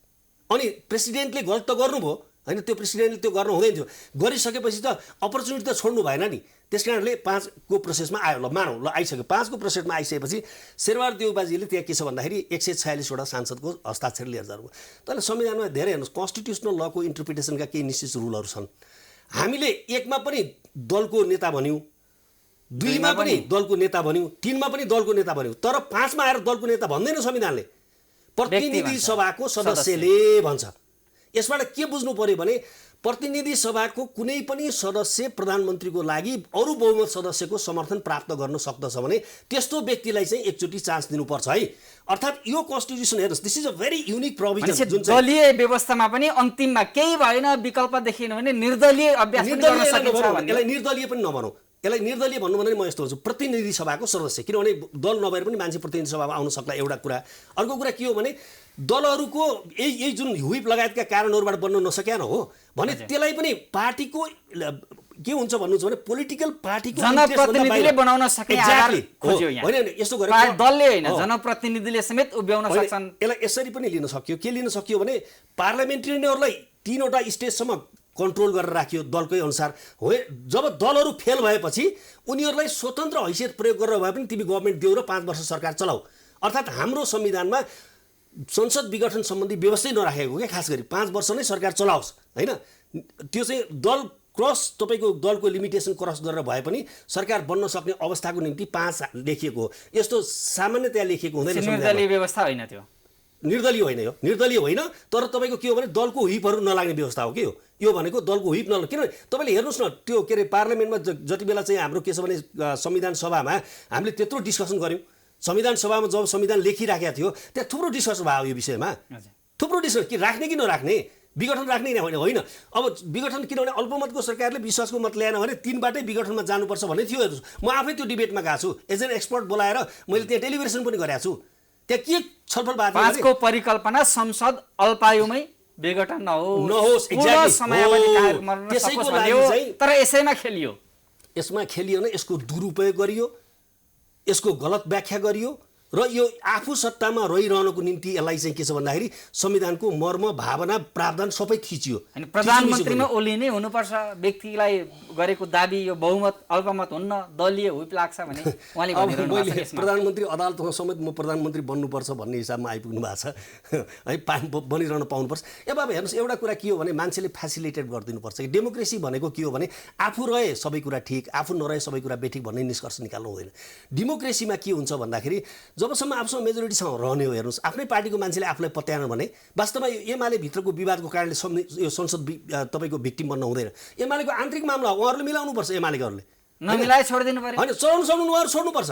अनि प्रेसिडेन्टले गलत त गर्नुभयो होइन, त्यो प्रेसिडेन्टले त्यो गर्नु हुँदैन थियो, गरिसकेपछि त अपर्च्युनिटी त छोड्नु भएन नि। त्यस कारणले 5 को प्रोसेसमा आयो, ल मानौँ, ल आइसक्यो। 5 को प्रोसेसमा आइसकेपछि शेरबहादुर देउबाजीले त्यहाँ के छ भन्दाखेरि 146 वटा सांसदको हस्ताक्षर लिएर जानुभयो। तर संविधानमा धेरै हेर्नुहोस्, कन्स्टिट्युसनल लको इन्टरप्रिटेसनका केही निश्चित रुलहरू छन्। हामीले 1 मा पनि दलको नेता भन्यौँ, 2 मा पनि दलको नेता भन्यौँ, 3 मा पनि दलको नेता भन्यौँ, तर 5 मा आएर दलको नेता भन्दैन संविधानले, प्रतिनिधि सभाको सदस्यले भन्छ। यसबाट के बुझ्नु पर्यो भने प्रतिनिधि सभाको कुनै पनि सदस्य प्रधानमन्त्रीको लागि अरू बहुमत सदस्यको समर्थन प्राप्त गर्न सक्दछ भने त्यस्तो व्यक्तिलाई चाहिँ एकचोटि चान्स दिनुपर्छ है। अर्थात् यो कन्स्टिट्युसन हेर्नुहोस्, this is a very unique provision. जुन दलीय व्यवस्थामा पनि अन्तिममा केही भएन, विकल्प देखिएन भने निर्दलीय अभ्यास पनि गर्न सकिन्छ भन्ने। यसलाई निर्दलीय पनि नभनौँ, यसलाई निर्दलीय भन्नु भने म यस्तो भन्छु, प्रतिनिधि सभाको सदस्य, किनभने दल नभएर पनि मान्छे प्रतिनिधि सभामा आउन सक्ला, एउटा कुरा। अर्को कुरा के हो भने दलहरूको यही जुन हुइप लगायतका कारणहरूबाट बन्न नसक्या हो भने त्यसलाई पनि पार्टीको के हुन्छ भन्नुहुन्छ भने पोलिटिकल पार्टीको जनप्रतिनिधिले बनाउन सक्ने आधार खोज्यो यहाँ। होइन यसो गरेर दलले होइन, जनप्रतिनिधिले समेत उभ्याउन सक्छन्। यसलाई यसरी पनि लिन सकियो। के लिन सकियो भने पार्लियामेन्टेरियनहरूलाई 3 वटा स्टेजसम्म कन्ट्रोल गरेर राखियो दलकै अनुसार हो। जब दलहरू फेल भएपछि उनीहरूलाई स्वतन्त्र हैसियत प्रयोग गरेर भए पनि तिमी गभर्मेन्ट देऊ र 5 वर्ष सरकार चलाऊ। अर्थात् हाम्रो संविधानमा संसद विघटन सम्बन्धी व्यवस्थै नराखेको क्या, खास गरी 5 वर्ष नै सरकार चलाओस् होइन। त्यो चाहिँ दल क्रस, तपाईँको दलको लिमिटेसन क्रस गरेर भए पनि सरकार बन्न सक्ने अवस्थाको निम्ति 5 लेखिएको हो। यस्तो सामान्यतया लेखिएको हुँदैन। निर्दलीय व्यवस्था होइन, त्यो निर्दलीय होइन, यो निर्दलीय होइन। तर तपाईँको के हो भने दलको हुइपहरू नलाग्ने व्यवस्था हो कि यो भनेको दलको हुइप नलाग्ने। किनभने तपाईँले हेर्नुहोस् न, त्यो के अरे पार्लियामेन्टमा जति बेला चाहिँ हाम्रो के छ भने संविधान सभामा हामीले त्यत्रो डिस्कसन गऱ्यौँ। संविधान सभामा जब संविधान लेखिराखेको थियो त्यहाँ थुप्रो डिस्कसन भयो यो विषयमा, थुप्रो डिस्कसन कि राख्ने कि नराख्ने, विघटन राख्ने होइन। अब विघटन किनभने अल्पमतको सरकारले विश्वासको मत ल्याएन भने 3 बाटै विघटनमा जानुपर्छ भन्ने थियो। हेर्नुहोस्, म आफै त्यो डिबेटमा गएको छु, एज एन एक्सपर्ट बोलाएर मैले त्यहाँ टेलिभिजन पनि गरेको छु। त्यहाँ के छलफल भएको 5 को परिकल्पना संसद अल्पायुमै विघटन नहोस्, त्यसैको लागि तर यसैमा खेलियो। यसमा खेलियो भने यसको दुरुपयोग गरियो, यसको गलत व्याख्या गरियो र यो आफू सत्तामा रहिरहनको निम्ति यसलाई चाहिँ के छ भन्दाखेरि संविधानको मर्म, भावना, प्रावधान सबै थिचियो। प्रधानमन्त्रीमा ओलिनै हुनुपर्छ व्यक्तिलाई गरेको दाबी यो बहुमत अल्पमत हुन्न, दलीय हुइप लाग्छ भने उहाँले भनिरहनु भएको छ। प्रधानमन्त्री अदालतमा समेत म प्रधानमन्त्री बन्नुपर्छ भन्ने हिसाबमा आइपुग्नु भएको छ है, बनिरहन पाउनुपर्छ। अब हेर्नुहोस्, एउटा कुरा के हो भने मान्छेले फेसिलिटेट गरिदिनुपर्छ कि डेमोक्रेसी भनेको के हो भने आफू रहे सबै कुरा ठिक, आफू नरहे सबै कुरा बेठिक भन्ने निष्कर्ष निकाल्नु हुँदैन। डेमोक्रेसीमा के हुन्छ भन्दाखेरि जबसम्म आफूसँग मेजोरिटीसँग रहने हो, हेर्नुहोस् आफ्नै पार्टीको मान्छेले आफूलाई पत्याएन भने वास्तवमा यो एमाले भित्रको विवादको कारणले यो संसद तपाईँको भिक्टिम बन्न हुँदैन। एमालेको आन्तरिक मामला हो, उहाँहरूले मिलाउनुपर्छ। एमालेकोहरूले नमिलाए छोडिदिनु पर्यो होइन, चलाउनु सक्नु उहाँहरू छोड्नुपर्छ।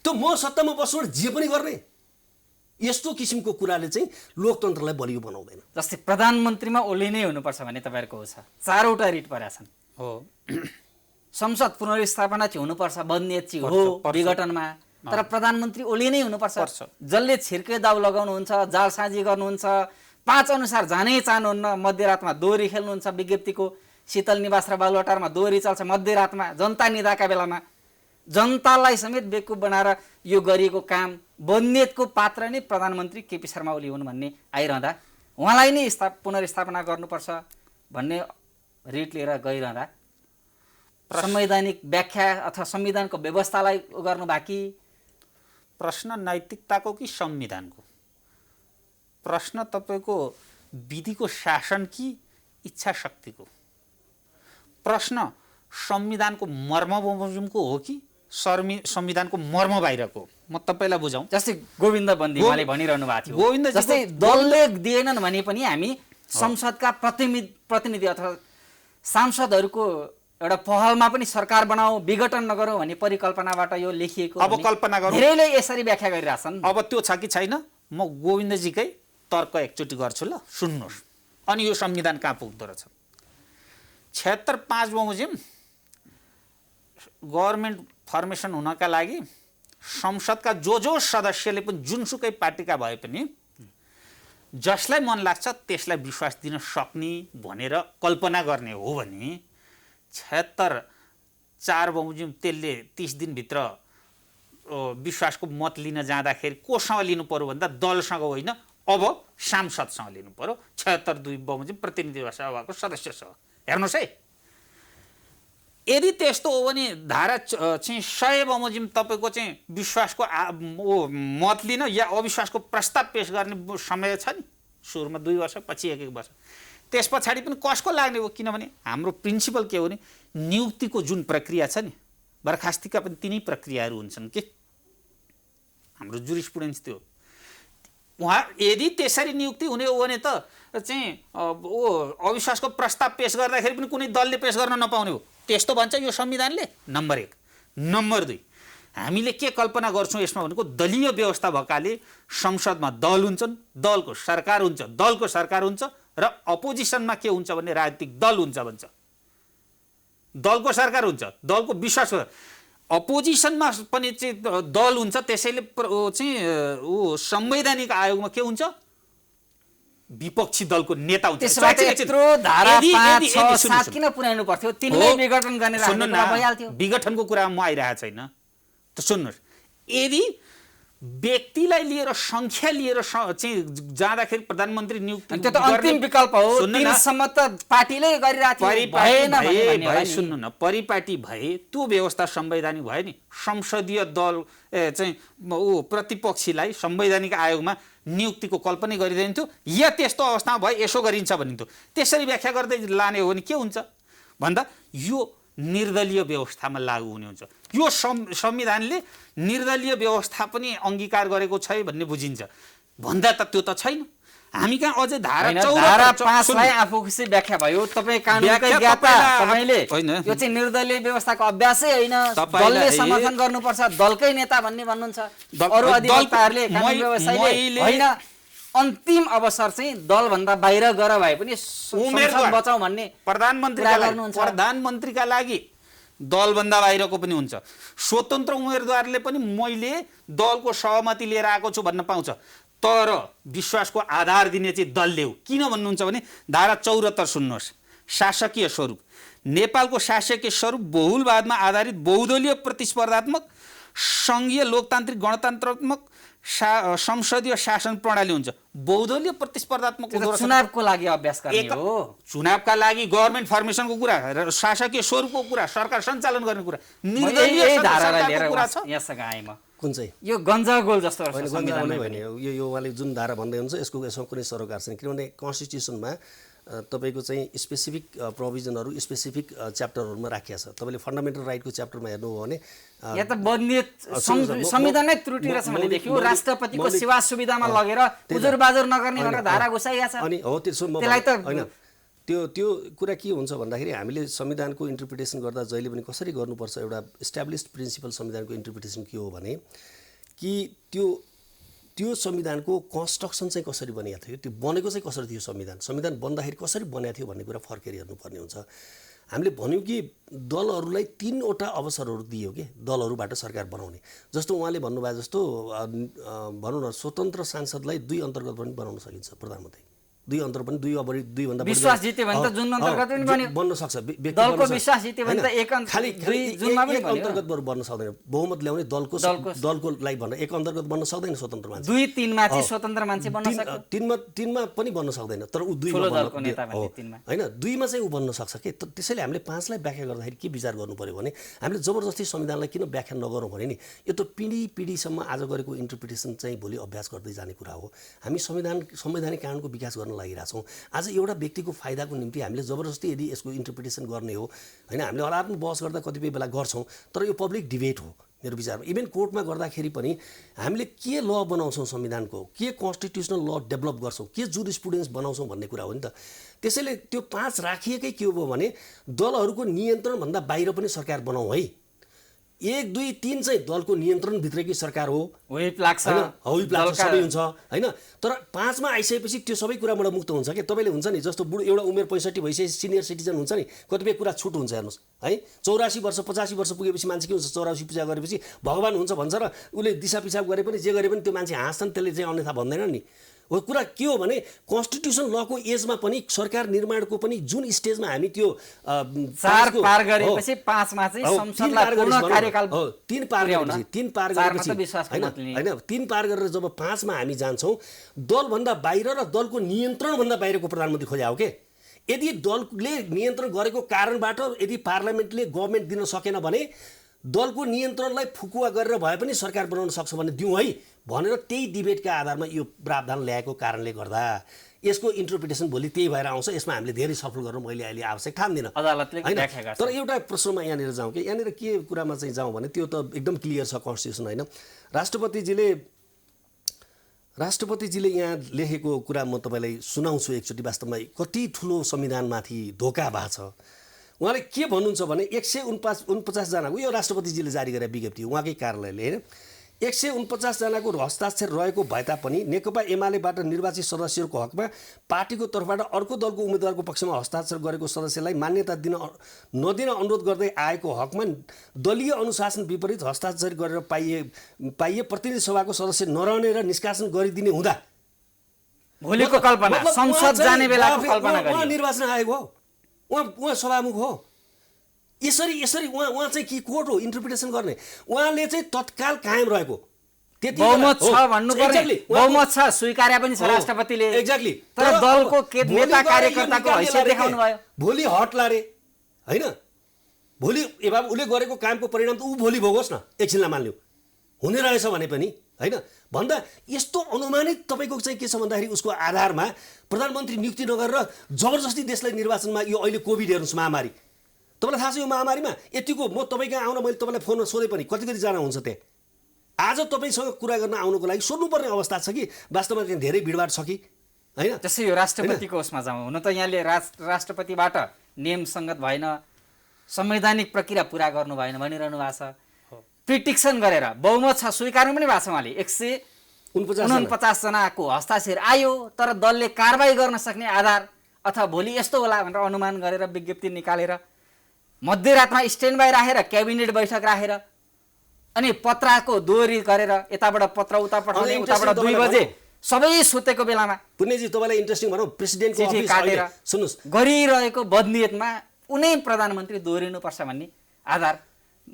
त्यो म सत्तामा बस्नु जे पनि गर्ने, यस्तो किसिमको कुराले चाहिँ लोकतन्त्रलाई बलियो बनाउँदैन। जस्तै प्रधानमन्त्रीमा ओलिनै हुनुपर्छ भने तपाईँहरूको हो छ 4वटा रिट परेका छन् हो। संसद पुनर्स्थापना चाहिँ हुनुपर्छ, बन्नेची हो विघटनमा, तर प्रधानमन्त्री ओलिनै हुनुपर्छ। जसले छिर्के दाउ लगाउनुहुन्छ, जालसाजी गर्नुहुन्छ, 5 अनुसार जानै चाहनुहुन्न, मध्यरातमा दोहोरी खेल्नुहुन्छ, विज्ञप्तिको शीतल निवास र बालुवाटारमा दोहोरी चल्छ मध्यरातमा जनता निदाका बेलामा, जनतालाई समेत बेवकुफ बनाएर यो गरिएको काम बन्नेतको पात्र नै प्रधानमन्त्री केपी शर्मा ओली हुन् भन्ने आइरहँदा उहाँलाई नै पुनर्स्थापना गर्नुपर्छ भन्ने रिट लिएर गइरहँदा संवैधानिक व्याख्या अथवा संविधानको व्यवस्थालाई गर्नु बाँकी। प्रश्न नैतिकताको कि संविधानको? प्रश्न तपाईँको विधिको शासन कि इच्छा शक्तिको? प्रश्न संविधानको मर्म बमोजिमको हो कि संविधानको मर्म बाहिरको? म तपाईँलाई बुझाउँ। जस्तै गोविन्द बन्दी उहाँले भनिरहनु भएको थियो, जस्तै दलले दिएनन् भने पनि हामी संसदका प्रतिनिधि अथवा सांसदहरूको एउटा पहलमा पनि सरकार बनाऊ, विघटन नगरौँ भन्ने परिकल्पनाबाट यो लेखिएको। अब कल्पना गरौँ, धेरैले यसरी व्याख्या गरिरहेछन्। अब त्यो छ कि छैन? म गोविन्दजीकै तर्क एकचोटि गर्छु, ल सुन्नुहोस्। अनि यो संविधान कहाँ पुग्दो रहेछ? 76(5) बमोजिम गभर्मेन्ट फर्मेसन हुनका लागि संसदका जो सदस्यले पनि जुनसुकै पार्टीका भए पनि जसलाई मन लाग्छ त्यसलाई विश्वास दिन सक्ने भनेर कल्पना गर्ने हो भने 76(4) बमोजिम त्यसले 30 दिनभित्र विश्वासको मत लिन जाँदाखेरि कोसँग लिनु पर्यो भन्दा दलसँग होइन अब सांसदसँग लिनु पर्यो 76 बमोजिम प्रतिनिधि सभाको सदस्यसँग। हेर्नुहोस् है, यदि त्यस्तो हो भने धारा चाहिँ 100 बमोजिम तपाईँको चाहिँ विश्वासको मत लिन या अविश्वासको प्रस्ताव पेश गर्ने समय छ नि, सुरुमा 2 वर्ष पछि 1 वर्ष, त्यस पछाडि पनि कसको लाग्ने हो? किनभने हाम्रो प्रिन्सिपल के हो भने नियुक्तिको जुन प्रक्रिया छ नि, बर्खास्तीका पनि तिनै प्रक्रियाहरू हुन्छन् के, हाम्रो जुरिस्प्रुडेन्स त्यो। उहाँ यदि त्यसरी नियुक्ति हुने हो भने त चाहिँ अविश्वासको प्रस्ताव पेश गर्दाखेरि पनि कुनै दलले पेश गर्न नपाउने हो, त्यस्तो भन्छ यो संविधानले। नम्बर 1। नम्बर 2, हामीले के कल्पना गर्छौँ यसमा भनेको दलीय व्यवस्था भएकाले संसदमा दल हुन्छन्, दलको सरकार हुन्छ, दलको सरकार हुन्छ र अपोजिसनमा के हुन्छ भने राजनीतिक दल हुन्छ भन्छ। दलको सरकार हुन्छ, दलको विश्वास, अपोजिसनमा पनि चाहिँ दल हुन्छ, त्यसैले चाहिँ संवैधानिक आयोगमा के हुन्छ? विपक्षी दलको नेता हुन्छ। त्यसबाट यत्रो धारा 5, 6, 7 किन पुर्याउनु पर्थ्यो? तिनलाई विघटन गर्ने भइहाल्थ्यो। विघटनको कुरामा म आइरहेको छैन त। सुन्नुहोस्, यदि व्यक्तिलाई लिएर संख्या लिएर चाहिँ जाँदाखेरि प्रधानमन्त्री नियुक्ति, त्यो त अन्तिम विकल्प हो। तिनसम्म त पार्टीले गरिरहेको थियो। सुन्नु न, परिपाटी भए त्यो व्यवस्था संवैधानिक भयो नि। संसदीय दल चाहिँ प्रतिपक्षीलाई संवैधानिक आयोगमा नियुक्तिको कल्पना गरिदिन्थ्यो, या त्यस्तो अवस्थामा भए यसो गरिन्छ भनिन्थ्यो। त्यसरी व्याख्या गर्दै लाने हो भने के हुन्छ भन्दा यो निर्दलीय व्यवस्थामा लागू हुने हुन्छ। यो संविधानले निर्दलीय व्यवस्था पनि अंगीकार गरेको छ भन्ने बुझिन्छ भन्दा त त्यो त छैन। हामी कहाँ अझै धारा 5 लाई आफू खुसी व्याख्या भयो। तपाई कानुनकै ज्ञाता, तपाईले यो चाहिँ निर्दलीय व्यवस्थाको अभ्यासै हैन, दलले समर्थन गर्नुपर्छ, दलकै नेता भन्नुहुन्छ। अरु अधिवक्ताहरूले कानुन व्यवस्थाले हैन, अन्तिम अवसर चाहिँ दलभन्दा बाहिर गर भए पनि संसद बचाऊ भन्ने प्रधानमन्त्रीका लागि दलभन्दा बाहिरको पनि हुन्छ। स्वतन्त्र उम्मेदवारले पनि मैले दलको सहमति लिएर आएको छु भन्न पाउँछ, तर विश्वासको आधार दिने चाहिँ दलले हो। किन भन्नुहुन्छ भने धारा 74 सुन्नुहोस्, शासकीय स्वरूप। नेपालको शासकीय स्वरूप बहुलवादमा आधारित बहुदलीय प्रतिस्पर्धात्मक संघीय लोकतान्त्रिक गणतन्त्रात्मक संसदीय शासन प्रणाली हुन्छ। बहुदलीय प्रतिस्पर्धात्मक चुनावको लागि अभ्यास गर्ने हो। चुनावका लागि गभर्नमेन्ट फर्मेसनको कुरा, शासकीय स्वरूपको कुरा, सरकार सञ्चालन गर्ने कुरा, निर्दलीय धारालाई लिएर कुरा छ। यसँग आए म कुन चाहिँ यो गन्जागोल जस्तो संविधान होइन यो उहाँले जुन धारा भन्दै हुन्छ यसमा कुनै सरोकार छैन। किनभने कन्स्टिट्युसनमा तपाईको चाहिँ स्पेसिफिक प्रोभिजनहरू स्पेसिफिक च्याप्टरहरूमा राखिएको छ। तपाईँले फन्डामेन्टल राइटको च्याप्टरमा हेर्नुभयो भने या त बनिए संविधानै त्रुटि रहेछ भने देखियो। राष्ट्रपतिको सेवा सुविधामा लगेर उजुर बाजुर नगर्ने भनेर धारा घुसाइया छ। अनि हो त्यसलाई त हैन, त्यो कुरा के हुन्छ भन्दाखेरि हामीले संविधानको इन्टरप्रिटेसन गर्दा जहिले पनि कसरी गर्नुपर्छ, एउटा इस्टाब्लिस्ड प्रिन्सिपल संविधानको इन्टरप्रिटेसन के हो भने कि त्यो संविधानको कन्स्ट्रक्सन चाहिँ कसरी बनिएको थियो, त्यो बनेको चाहिँ कसरी थियो, संविधान बन्दाखेरि कसरी बनेको थियो भन्ने कुरा फर्केर हेर्नुपर्ने हुन्छ। हामीले भन्यौँ कि दलहरूलाई 3 वटा अवसरहरू दियो कि दलहरूबाट सरकार बनाउने। जस्तो उहाँले भन्नुभयो जस्तो भनौँ न, स्वतन्त्र सांसदलाई 2 अन्तर्गत पनि बनाउन सकिन्छ प्रधानमन्त्री। 2 अन्तर पनि 2 भन्दा विश्वास जित्यो भने त जुन अन्तर्गत पनि बन्यो बन्न सक्छ। दलको विश्वास जित्यो भने त खाली 2 जुनमा पनि अन्तर्गत बन्न सक्दैन। बहुमत ल्याउने दलको लागि भन्न 1 अन्तर्गत बन्न सक्दैन स्वतन्त्र मान्छे। 2-3 मा चाहिँ स्वतन्त्र मान्छे बन्न सक्छ। 3 मा पनि बन्न सक्दैन, तर उ 2 हैन 2 मा चाहिँ उ बन्न सक्छ के। त्यसैले हामीले 5 लाई व्याख्या गर्दाखेरि के विचार गर्नु पर्यो भने हामीले जबरजस्ती संविधानलाई किन व्याख्या नगरौँ भने नि यो त पिढीसम्म आज गरेको इन्टरप्रिटेसन चाहिँ भोलि अभ्यास गर्दै जाने कुरा हो। हामी संवैधानिक कानुनको विकास गर्न लागिरहेछौँ। आज एउटा व्यक्तिको फाइदाको निम्ति हामीले जबरजस्ती यदि यसको इन्टरप्रिटेसन गर्ने हो हैन, हामीले हरात्मक बहस गर्दा कतिपय बेला गर्छौँ, तर यो पब्लिक डिबेट हो मेरो विचारमा। इभन कोर्टमा गर्दाखेरि पनि हामीले के ल बनाउँछौँ संविधानको, के कन्स्टिट्युसनल ल डेभलप गर्छौँ, के जुरिस्प्रुडेन्स बनाउँछौँ भन्ने कुरा हो नि त। त्यसैले त्यो 5 राखिएकै के हो भने दलहरूको नियन्त्रणभन्दा बाहिर पनि सरकार बनाऊ है। 1, 2, 3 चाहिँ दलको नियन्त्रणभित्रकै सरकार हो, व्हिप लाग्छ सबै हुन्छ हैन। तर 5 मा आइसकेपछि त्यो सबै कुराबाट मुक्त हुन्छ के। तपाईँले हुन्छ नि जस्तो बुढो एउटा उमेर 65 भइसकेपछि सिनियर सिटिजन हुन्छ नि, कतिपय कुरा छुट हुन्छ। हेर्नुहोस् है, 84 वर्ष 85 वर्ष पुगेपछि मान्छे के हुन्छ, 84 पूजा गरेपछि भगवान हुन्छ भन्छ र उसले दिशा पिसाब गरे पनि जे गरे पनि त्यो मान्छे हाँस्छन्, त्यसले चाहिँ अन्यथा भन्दैन नि। हो कुरा के हो भने कन्स्टिट्युसन लको एजमा पनि सरकार निर्माणको पनि जुन स्टेजमा हामी त्यो 4 पार गरेपछि 5 मा चाहिँ संसदलाई पूर्ण कार्यकाल 3 पार गरेपछि 3 पार गरेपछि हैन 3 पार गरेर जब 5 मा हामी जान्छौँ दलभन्दा बाहिर र दलको नियन्त्रणभन्दा बाहिरको प्रधानमन्त्री खोज्या हो के यदि दलले नियन्त्रण गरेको कारणबाट यदि पार्लियामेन्टले गभर्नमेन्ट दिन सकेन भने दलको नियन्त्रणलाई फुकुवा गरेर भए पनि सरकार बनाउन सक्छ भने दिउँ है भनेर त्यही डिबेटका आधारमा यो प्रावधान ल्याएको कारणले गर्दा यसको इन्टरप्रिटेसन भोलि त्यही भएर आउँछ यसमा हामीले धेरै सफल गर्नु मैले अहिले आवश्यक ठान्दिनँ अदालतले व्याख्या गर्छ तर एउटा प्रश्नमा यहाँनिर जाउँ कि यहाँनिर के कुरामा चाहिँ जाउँ भने त्यो त एकदम क्लियर छ कन्स्टिट्युसन होइन राष्ट्रपतिजीले यहाँ लेखेको कुरा म तपाईँलाई सुनाउँछु एकचोटि वास्तवमा कति ठुलो संविधानमाथि धोका भएको छ उहाँले के भन्नुहुन्छ भने 149 जनाको यो राष्ट्रपतिजीले जारी गरेका विज्ञप्ति उहाँकै कार्यालयले होइन 149 जनाको हस्ताक्षर रहेको भए तापनि नेकपा एमालेबाट निर्वाचित सदस्यहरूको हकमा पार्टीको तर्फबाट अर्को दलको उम्मेदवारको पक्षमा हस्ताक्षर गरेको सदस्यलाई मान्यता नदिन अनुरोध गर्दै आएको हकमा दलीय अनुशासन विपरीत हस्ताक्षर गरेर पाइए प्रतिनिधि सभाको सदस्य नरहने र निष्कासन गरिदिने हुँदा भोलिको कल्पना संसद जाने बेलाको कल्पना उहाँ निर्वाचन आयोग हो उहाँ सभामुख हो यसरी उहाँ चाहिँ के कोर्ट हो इन्टरप्रिटेसन गर्ने उहाँले चाहिँ तत्काल कायम रहेको बहुमत छ भन्नुपर्ने बहुमत छ स्वीकार्य पनि छ राष्ट्रपतिले एक्ज्याक्टली तर दलको नेता कार्यकर्ताको हैसियत देखाउनु भयो भोलि हट्ला रे हैन भोलि ए बाबु उले गरेको कामको परिणाम त ऊ भोलि भोगोस् न एकछिन नमान्लियो हुने रहेछ भने पनि हैन भन्दा यस्तो अनुमानित तपाईको चाहिँ के छ भन्दाखेरि उसको आधारमा प्रधानमन्त्री नियुक्ति नगरेर जबरजस्ती देशलाई निर्वाचनमा यो अहिले कोभिड हेर्नुस् महामारी तपाईलाई थाहा छ यो महामारीमा यतिको म तपाईको आउन मैले तपाईलाई फोनमा सोधे पनि कति जना हुन्छ त्यहाँ आज तपाईसँग कुरा गर्न आउनको लागि सोध्नुपर्ने अवस्था छ कि वास्तवमा त्यहाँ धेरै भिडभाड छ कि हैन जस्तै यो राष्ट्रपतिको उसमा जाउँ हुन त यहाँले राष्ट्रपतिबाट नियम संगत भएन संवैधानिक प्रक्रिया पूरा गर्नु भएन भनिरहनु भएको छ पिटिसन गरेर बहुमत छ स्वीकार्नु पनि भएको छ उहाँले 149 जनाको हस्ताक्षर आयो तर दलले कारबाही गर्न सक्ने आधार अथवा भोलि यस्तो होला भनेर अनुमान गरेर विज्ञप्ति निकालेर मध्यरातमा स्ट्यान्ड बाई राखेर क्याबिनेट बैठक राखेर अनि पत्रको दोहोरी गरेर यताबाट पत्र उता पठाउने उताबाट 2 बजे सबै सुतेको बेलामा पुण्यजी तपाईलाई इन्ट्रेस्टिङ भनौँ प्रेसिडेन्टको अफिस काटेर सुन्नुस् गरिरहेको बदनियतमा कुनै प्रधानमन्त्री दोहोरिनुपर्छ भन्ने आधार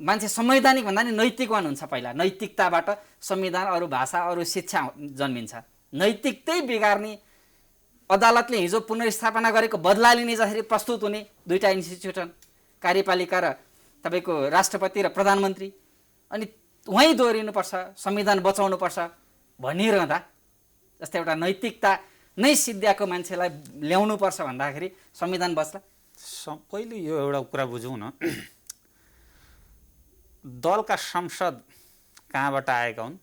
मान्छे संवैधानिक भन्दा नि नैतिकवान हुन्छ पहिला नैतिकताबाट संविधान अरू भाषा अरू शिक्षा जन्मिन्छ नैतिकतै बिगार्ने अदालतले हिजो पुनर्स्थापना गरेको बदला लिने जसरी प्रस्तुत हुने दुईटा इन्स्टिट्युसन कार्यपालिका र तपाईको राष्ट्रपति र प्रधानमन्त्री अनि उहाँ दोहोरिनुपर्छ संविधान बचाउनुपर्छ भनिरहँदा जस्तै एउटा नैतिकता नै सिद्ध्याएको मान्छेलाई ल्याउनुपर्छ भन्दाखेरि संविधान बच्ला पहिले यो एउटा कुरा बुझौँ न दलका सांसद कहाँबाट आएका हुन्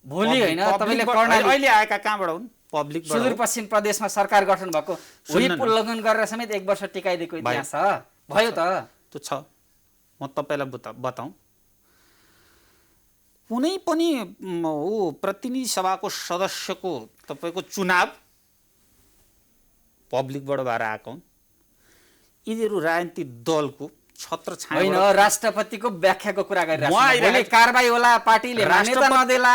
भोलि होइन तपाईले कर्णाली अहिले आएका कहाँबाट हुन् पब्लिक सुदूरपश्चिम प्रदेशमा सरकार गठन भएको व्हिप उल्लङ्घन गरेर समेत 1 वर्ष टिकाइदिएको इतिहास छ भयो त त्यो छ म तपाईलाई बताउँ कुनै पनि प्रतिनिधि सभाको सदस्यको तपाईको चुनाव पब्लिकबाट भएर आएको हुन् यिनीहरू राजनीतिक दलको छत्र छाया होइन राष्ट्रपतिको व्याख्याको कुरा गरिरहेको छु कारबाही होला पार्टीले मान्यता नदेला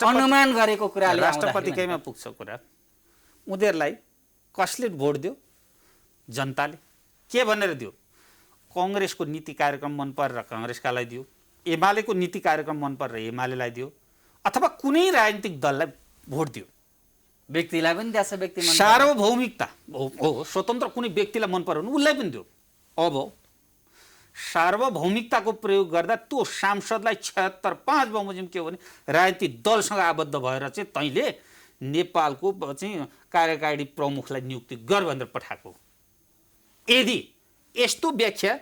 अनुमान गरेको कुराले राष्ट्रपतिकैमा पुग्छ कुरा उनीहरूलाई कसले भोट दियो जनताले के भनेर दियो कांग्रेसको नीति कार्यक्रम मन परेर कांग्रेसकालाई दियो एमालेको नीति कार्यक्रम मन परेर एमालेलाई दियो अथवा कुनै राजनीतिक दललाई भोट दियो व्यक्तिलाई पनि त्यस व्यक्ति मन सार्वभौमिकता हो स्वतन्त्र कुनै व्यक्तिलाई मन पर्यो भने उसलाई पनि दियो अब सार्वभौमिकताको प्रयोग गर्दा त्यो सांसदलाई 76-5 बमोजिम के हो भने राजनीतिक दलसँग आबद्ध भएर चाहिँ तैँले नेपालको चाहिँ कार्यकारी प्रमुखलाई नियुक्ति गर भनेर पठाएको यदि यस्तो व्याख्या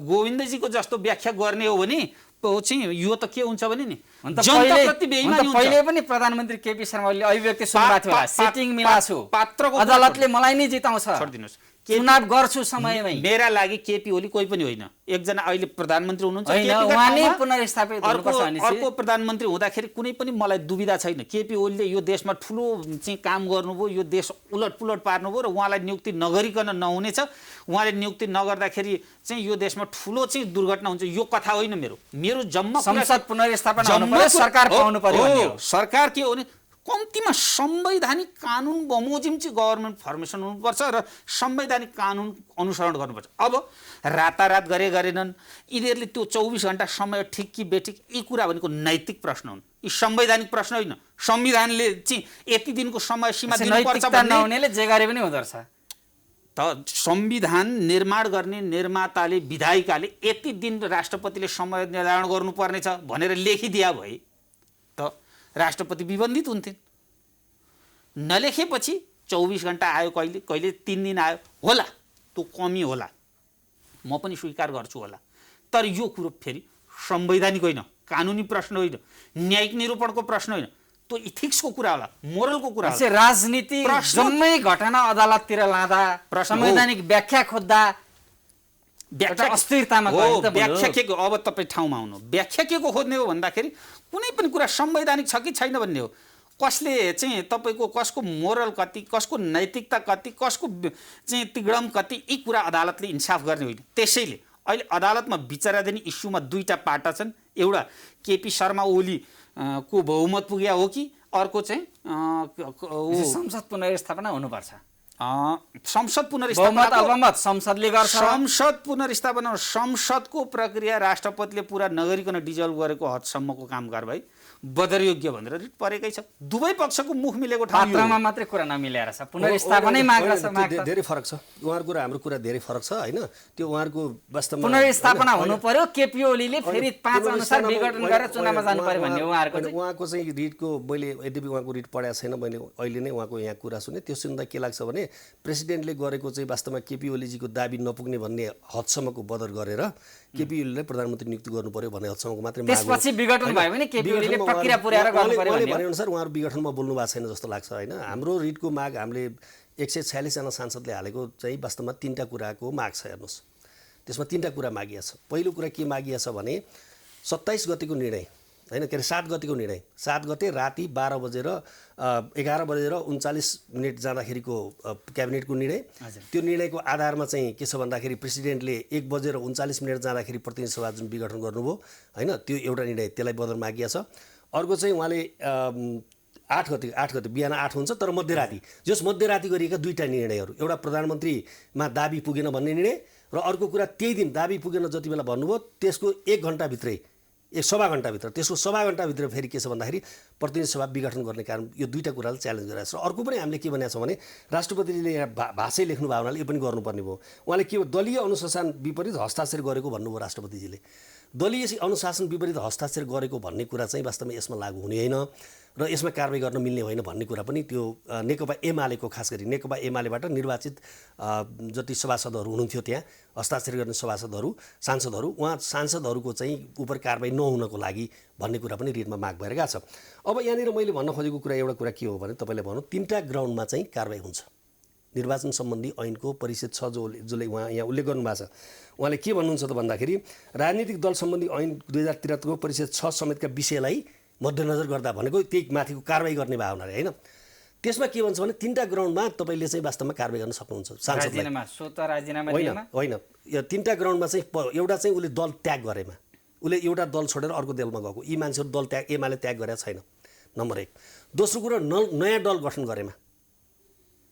गोविन्दजीको जस्तो व्याख्या गर्ने हो भने चाहिँ यो त के हुन्छ भने नि जनताप्रति बेइमानी हुन्छ पहिले पनि प्रधानमन्त्री केपी शर्मा ओलीले अभिव्यक्ति सुन्नुभएको थियो सिटिङ मिलाछु अदालतले मलाई नै जिताउँछ छोडिदिनुस् चुनाव गर्छु समयमै मेरा लागि केपी ओली कोही पनि होइन एकजना अहिले प्रधानमन्त्री हुनुहुन्छ अर्को प्रधानमन्त्री हुँदाखेरि कुनै पनि मलाई दुविधा छैन केपी ओलीले यो देशमा ठुलो चाहिँ काम गर्नुभयो यो देश उलटपुलट पार्नुभयो र उहाँलाई नियुक्ति नगरिकन नहुनेछ उहाँले नियुक्ति नगर्दाखेरि चाहिँ यो देशमा ठुलो चाहिँ दुर्घटना हुन्छ यो कथा होइन मेरो जम्मा संसद पुनर्स्थापना हुनु पर्यो सरकार पाउनु पर्यो सरकार के हो भने कम्तीमा संवैधानिक कानुन बमोजिम चाहिँ गभर्मेन्ट फर्मेसन हुनुपर्छ र संवैधानिक कानुन अनुसरण गर्नुपर्छ। अब रातारात गरेनन् यिनीहरूले त्यो 24 घण्टा समय ठिक कि बेठिक यी कुरा भनेको नैतिक प्रश्न हुन्, यी संवैधानिक प्रश्न होइन। संविधानले चाहिँ यति दिनको समय सीमा दिनुपर्छ नैतिकता नहुनेले जे गरे पनि हुँदो रहेछ। त संविधान निर्माण गर्ने निर्माताले विधायिकाले यति दिन राष्ट्रपतिले समय निर्धारण गर्नुपर्नेछ भनेर लेखिदिया भए त राष्ट्रपति विबन्धित हुन्थे। नलेखेपछि 24 घण्टा आयो, कहिले कहिले 3 दिन आयो होला, त्यो कमी होला, म पनि स्वीकार गर्छु होला। तर यो कुरो फेरि संवैधानिक होइन, कानुनी प्रश्न होइन, न्यायिक निरूपणको प्रश्न होइन, त्यो इथिक्सको कुरा होला, मोरलको कुरा होला। राजनीति जम्मै घटना अदालततिर लाँदा संवैधानिक व्याख्या खोज्दा व्याख्या अस्थिरतामा व्याख्या के को, अब तपाईँ ठाउँमा आउनु, व्याख्या के को खोज्ने हो भन्दाखेरि कुनै पनि कुरा संवैधानिक छ कि छैन भन्ने हो। कसले चाहिँ तपाईँको कसको मोरल कति, कसको नैतिकता कति, कसको चाहिँ तिगडम कति, यी कुरा अदालतले इन्साफ गर्ने होइन। त्यसैले अहिले अदालतमा विचाराधीन इस्युमा 2टा पाटा छन्। एउटा केपी शर्मा ओली को बहुमत पुग्या हो कि अर्को चाहिँ संसद पुनर्स्थापना हुनुपर्छ। संसद पुनर्स्थापना अल्पमत संसदले गर्छ। संसद पुनर्स्थापना संसदको प्रक्रिया राष्ट्रपतिले पुरा नगरिकन डिजल्भ गरेको हदसम्मको काम कारबाही बदरयोग्य भनेर रिट परेकै छ। दुवै पक्षको मुख मिलेको ठाउँ पात्रमा मात्रै कुरा नमिलेर छ, पुनर्स्थापनै माग्छ। धेरै फरक छ, उहाँहरूको र हाम्रो कुरा धेरै फरक छ हैन। त्यो उहाँहरूको वास्तवमा पुनर्स्थापना हुनु पर्यो, केपी ओलीले फेरि 5 अनुसार विघटन गरेर चुनावमा जानु पर्यो भन्ने उहाँको चाहिँ रिटको मैले यद्यपि उहाँको रिट पढाएको छैन, मैले अहिले नै उहाँको यहाँ कुरा सुने। त्यो सुन्दा के लाग्छ भने प्रेसिडेन्टले गरेको चाहिँ वास्तवमा केपी ओलीजीको दाबी नपुग्ने भन्ने हदसम्मको बदर गरेर केपी ओलीलाई प्रधानमन्त्री नियुक्त गर्नु पर्यो भन्ने हदसम्मको मात्रै माग। त्यसपछि विघटन भयो भने केपी ओलीले प्रक्रिया पुर्याएर गर्नु पर्यो भन्ने भने अनुसार उहाँहरू विघटनमा बोल्नु भएको छैन जस्तो लाग्छ हैन। हाम्रो रिटको माग हामीले 146 जना सांसदले हालेको चाहिँ वास्तवमा 3टा कुराको माग छ। हेर्नुहोस्, त्यसमा 3टा कुरा मागिया छ। पहिलो कुरा के मागिया छ भने 27 गतेको निर्णय हैन, के अरे 7 गतेको निर्णय, 7 गते राति 11 बजेर 39 जाँदाखेरिको क्याबिनेटको निर्णय। त्यो निर्णयको आधारमा चाहिँ के छ भन्दाखेरि प्रेसिडेन्टले 1:39 जाँदाखेरि प्रतिनिधि सभा जुन विघटन गर्नुभयो हैन, त्यो एउटा निर्णय, त्यसलाई बदल मागिया छ। अर्को चाहिँ उहाँले 8 गते बिहान 8 हुन्छ तर मध्यराति, जस मध्यराति गरिएका 2टा निर्णयहरू, एउटा प्रधानमन्त्रीमा दाबी पुगेन भन्ने निर्णय र अर्को कुरा त्यही दिन दाबी पुगेन जति बेला भन्नुभयो त्यसको 1 घण्टाभित्रै, 1.25 घण्टाभित्र, त्यसको 1.25 घण्टाभित्र फेरि के छ भन्दाखेरि प्रतिनिधि सभा विघटन गर्ने कारण यो 2टा कुराले च्यालेन्ज गरिरहेको छ। अर्को पनि हामीले के भनेको छौँ भने राष्ट्रपतिले यहाँ भाषै लेख्नु भयो हुनाले यो पनि गर्नुपर्ने भयो। उहाँले के दलीय अनुशासन विपरीत हस्ताक्षर गरेको भन्नुभयो राष्ट्रपतिजीले। दलीय अनुशासन विपरीत हस्ताक्षर गरेको भन्ने कुरा चाहिँ वास्तवमा यसमा लागू हुने होइन र यसमा कारबाही गर्न मिल्ने होइन भन्ने कुरा पनि त्यो नेकपा एमालेको, खास गरी नेकपा एमालेबाट निर्वाचित जति सभासदहरू हुनुहुन्थ्यो त्यहाँ हस्ताक्षर गर्ने सांसदहरू उहाँ सांसदहरूको चाहिँ उपर कारबाही नहुनको लागि भन्ने कुरा पनि रिटमा माग भएर गएको छ। अब यहाँनिर मैले भन्न खोजेको कुरा एउटा कुरा के हो भने तपाईँले भनौँ 3टा ग्राउन्डमा चाहिँ कारबाही हुन्छ। निर्वाचन सम्बन्धी ऐनको परिषद 6 जसले उहाँ यहाँ उल्लेख गर्नुभएको छ। उहाँले के भन्नुहुन्छ त भन्दाखेरि राजनीतिक दल सम्बन्धी ऐन 2073 को परिषद 6 समेतका विषयलाई मध्यनजर गर्दा भनेको त्यही माथिको कारबाही गर्ने भावनाले हैन। त्यसमा के भन्छ भने 3टा ग्राउन्डमा तपाईँले चाहिँ वास्तवमा कारबाही गर्न सक्नुहुन्छ सांसदलाई। होइन, यो 3टा ग्राउन्डमा चाहिँ एउटा चाहिँ उसले दल त्याग गरेमा, उसले एउटा दल छोडेर अर्को दलमा गएको, यी मान्छेहरू दल त्याग एमाले त्याग गरेका छैन, नम्बर 1। दोस्रो कुरा नयाँ दल गठन गरेमा,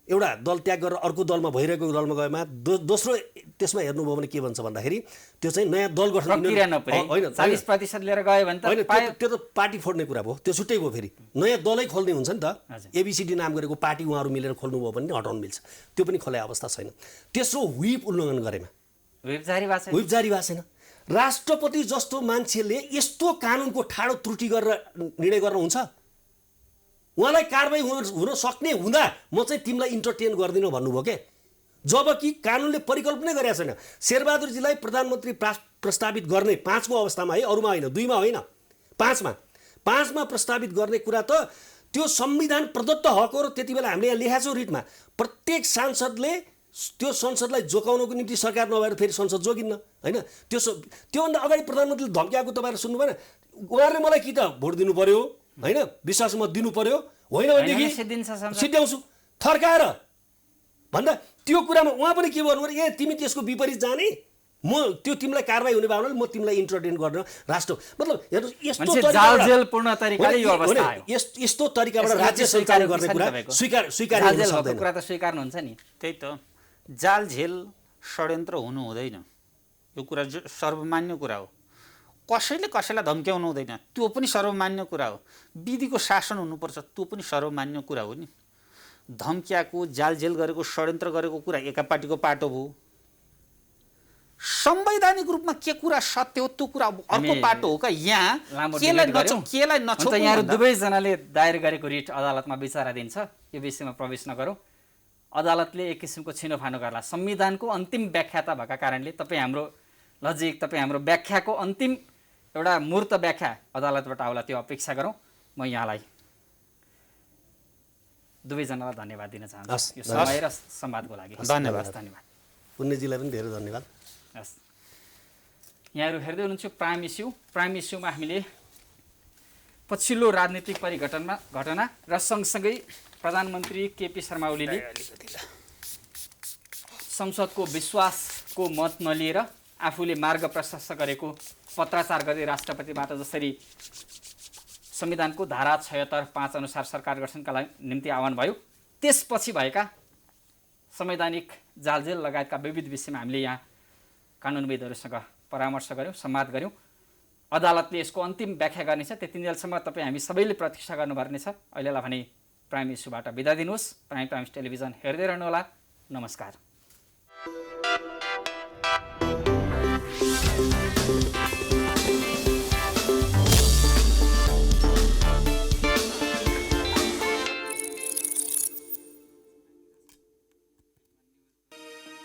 एउटा दल त्याग गरेर अर्को दलमा भइरहेको दलमा गएमा, दोस्रो त्यसमा हेर्नुभयो भने के भन्छ भन्दाखेरि त्यो चाहिँ नयाँ दल गठन होइन 40% लिएर गयो भने त्यो त पार्टी फोड्ने कुरा भयो, त्यो छुट्टै भयो। फेरि नयाँ दलै खोल्ने हुन्छ नि त, एबिसिडी नाम गरेको पार्टी उहाँहरू मिलेर खोल्नुभयो भने हटाउनु मिल्छ, त्यो पनि खोले अवस्था छैन। तेस्रो व्हिप उल्लङ्घन गरेमा, व्हिप जारी भएको छैन। राष्ट्रपति जस्तो मान्छेले यस्तो कानुनको ठाडो त्रुटि गरेर निर्णय गर्न हुन्छ? उहाँलाई कारबाही हुन सक्ने हुँदा म चाहिँ तिमीलाई इन्टरटेन गर्दिनँ भन्नुभयो के, जबकि कानुनले परिकल्पना गरेका छैन शेरबहादुरजीलाई प्रधानमन्त्री प्रस्तावित गर्ने 5 को अवस्थामा है, अरूमा होइन, 2 मा होइन, 5 मा प्रस्तावित गर्ने कुरा त त्यो संविधान प्रदत्त हक हो। र त्यति बेला हामीले यहाँ लेखेका छौँ रिटमा प्रत्येक सांसदले त्यो संसदलाई जोगाउनको निम्ति सरकार नभएर फेरि संसद जोगिन्न हैन। त्योभन्दा अगाडि प्रधानमन्त्रीले धम्क्याएको तपाईँहरू सुन्नु भएन? उहाँहरूले मलाई कि त भोट दिनु पर्यो हैन, विश्वास मत दिनु पर्यो, होइन भनेदेखि सिद्ध्याउँछु थर्काएर भन्दा त्यो कुरामा उहाँ पनि के भन्नु भने ए तिमी त्यसको विपरीत जाने म त्यो तिमीलाई कारबाही हुने भावनाले म तिमीलाई इन्टरटेन गर्न राष्ट्र मतलब हेर्नुहोस् यस्तो मान्छे तरिकाबाट- जालजेलपूर्ण तरिकाले यो होइन, अवस्था होइन, आयो। यस्तो तरिकाबाट यसमा राज्य चाहिँ सञ्चालन गर्ने स्वीकार कुरा तपाईँको। स्वीकार्य हुन जालजेल भएको सक्दैन। कुरा त स्वीकार्नुहुन्छ नि। त्यही त जाल झेल षड्यन्त्र हुनु हुँदैन, यो कुरा सर्वमान्य कुरा हो। कसैले कसैलाई धम्क्याउनु हुँदैन, त्यो पनि सर्वमान्य कुरा हो। विधिको शासन हुनुपर्छ, त्यो पनि सर्वमान्य कुरा हो नि। धम्क्याएको जालझेल गरेको षड्यन्त्र गरेको कुरा एकापाटिको पाटो भयो। संवैधानिक रूपमा के कुरा सत्य हो त्यो कुरा अर्को पाटो हो क्या। यहाँ लामो केलाई डिबेट गऱ्यौँ। केलाई हुन्छ, नछोड्नु यहाँहरू भन्दा- दुवैजनाले दायर गरेको रिट अदालतमा विचाराधीन छ, यो विषयमा प्रवेश नगरौँ। अदालतले एक किसिमको छिनोफानो गर्ला। संविधानको अन्तिम व्याख्याता भएका कारणले तपाईँ हाम्रो लजिक, तपाईँ हाम्रो व्याख्याको अन्तिम एउटा मूर्त व्याख्या अदालतबाट आउला, त्यो अपेक्षा गरौँ। म यहाँलाई दुवैजनालाई धन्यवाद दिन चाहन्छु हस्, यो समय र संवादको लागि। धन्यवाद। धन्यवाद। पुण्यजीलाई पनि धेरै धन्यवाद। हस्, यहाँहरू हेर्दै हुनुहुन्छ प्राइम इस्यु। प्राइम इस्युमा हामीले पछिल्लो राजनीतिक परिघटना र सँगसँगै प्रधानमन्त्री केपी शर्मा ओलीले संसदको विश्वासको मत नलिएर आफूले मार्ग प्रशस्त गरेको पत्राचार गर्दै राष्ट्रपतिबाट जसरी संविधानको धारा 76(5) अनुसार सरकार गठनका निम्ति आह्वान भयो, त्यसपछि भएका संवैधानिक जालजेल लगायतका विविध विषयमा हामीले यहाँ कानुनविदहरूसँग परामर्श गऱ्यौँ, संवाद गऱ्यौँ। अदालतले यसको अन्तिम व्याख्या गर्नेछ, त्यतिन्जेलसम्म तपाईँ हामी सबैले प्रतीक्षा गर्नुपर्ने छ। अहिलेलाई भने प्राइम इस्युबाट बिदा दिनुहोस्। प्राइम टाइम्स टेलिभिजन हेर्दै रहनुहोला। नमस्कार।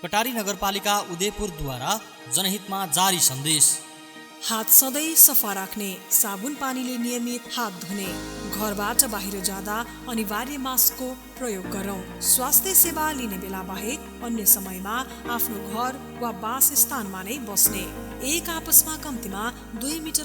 कटारी नगरपालिका उदयपुरद्वारा जनहितमा जारी सन्देश। हात सधैँ सफा राख्ने, साबुन पानीले नियमित हात धुने, घरबाट बाहिर जाँदा अनिवार्य मास्कको प्रयोग गरौँ। स्वास्थ्य सेवा लिने बेला बाहेक अन्य समयमा आफ्नो घर वा वासस्थानमा नै बस्ने, एक आपसमा कम्तीमा 2 मिटर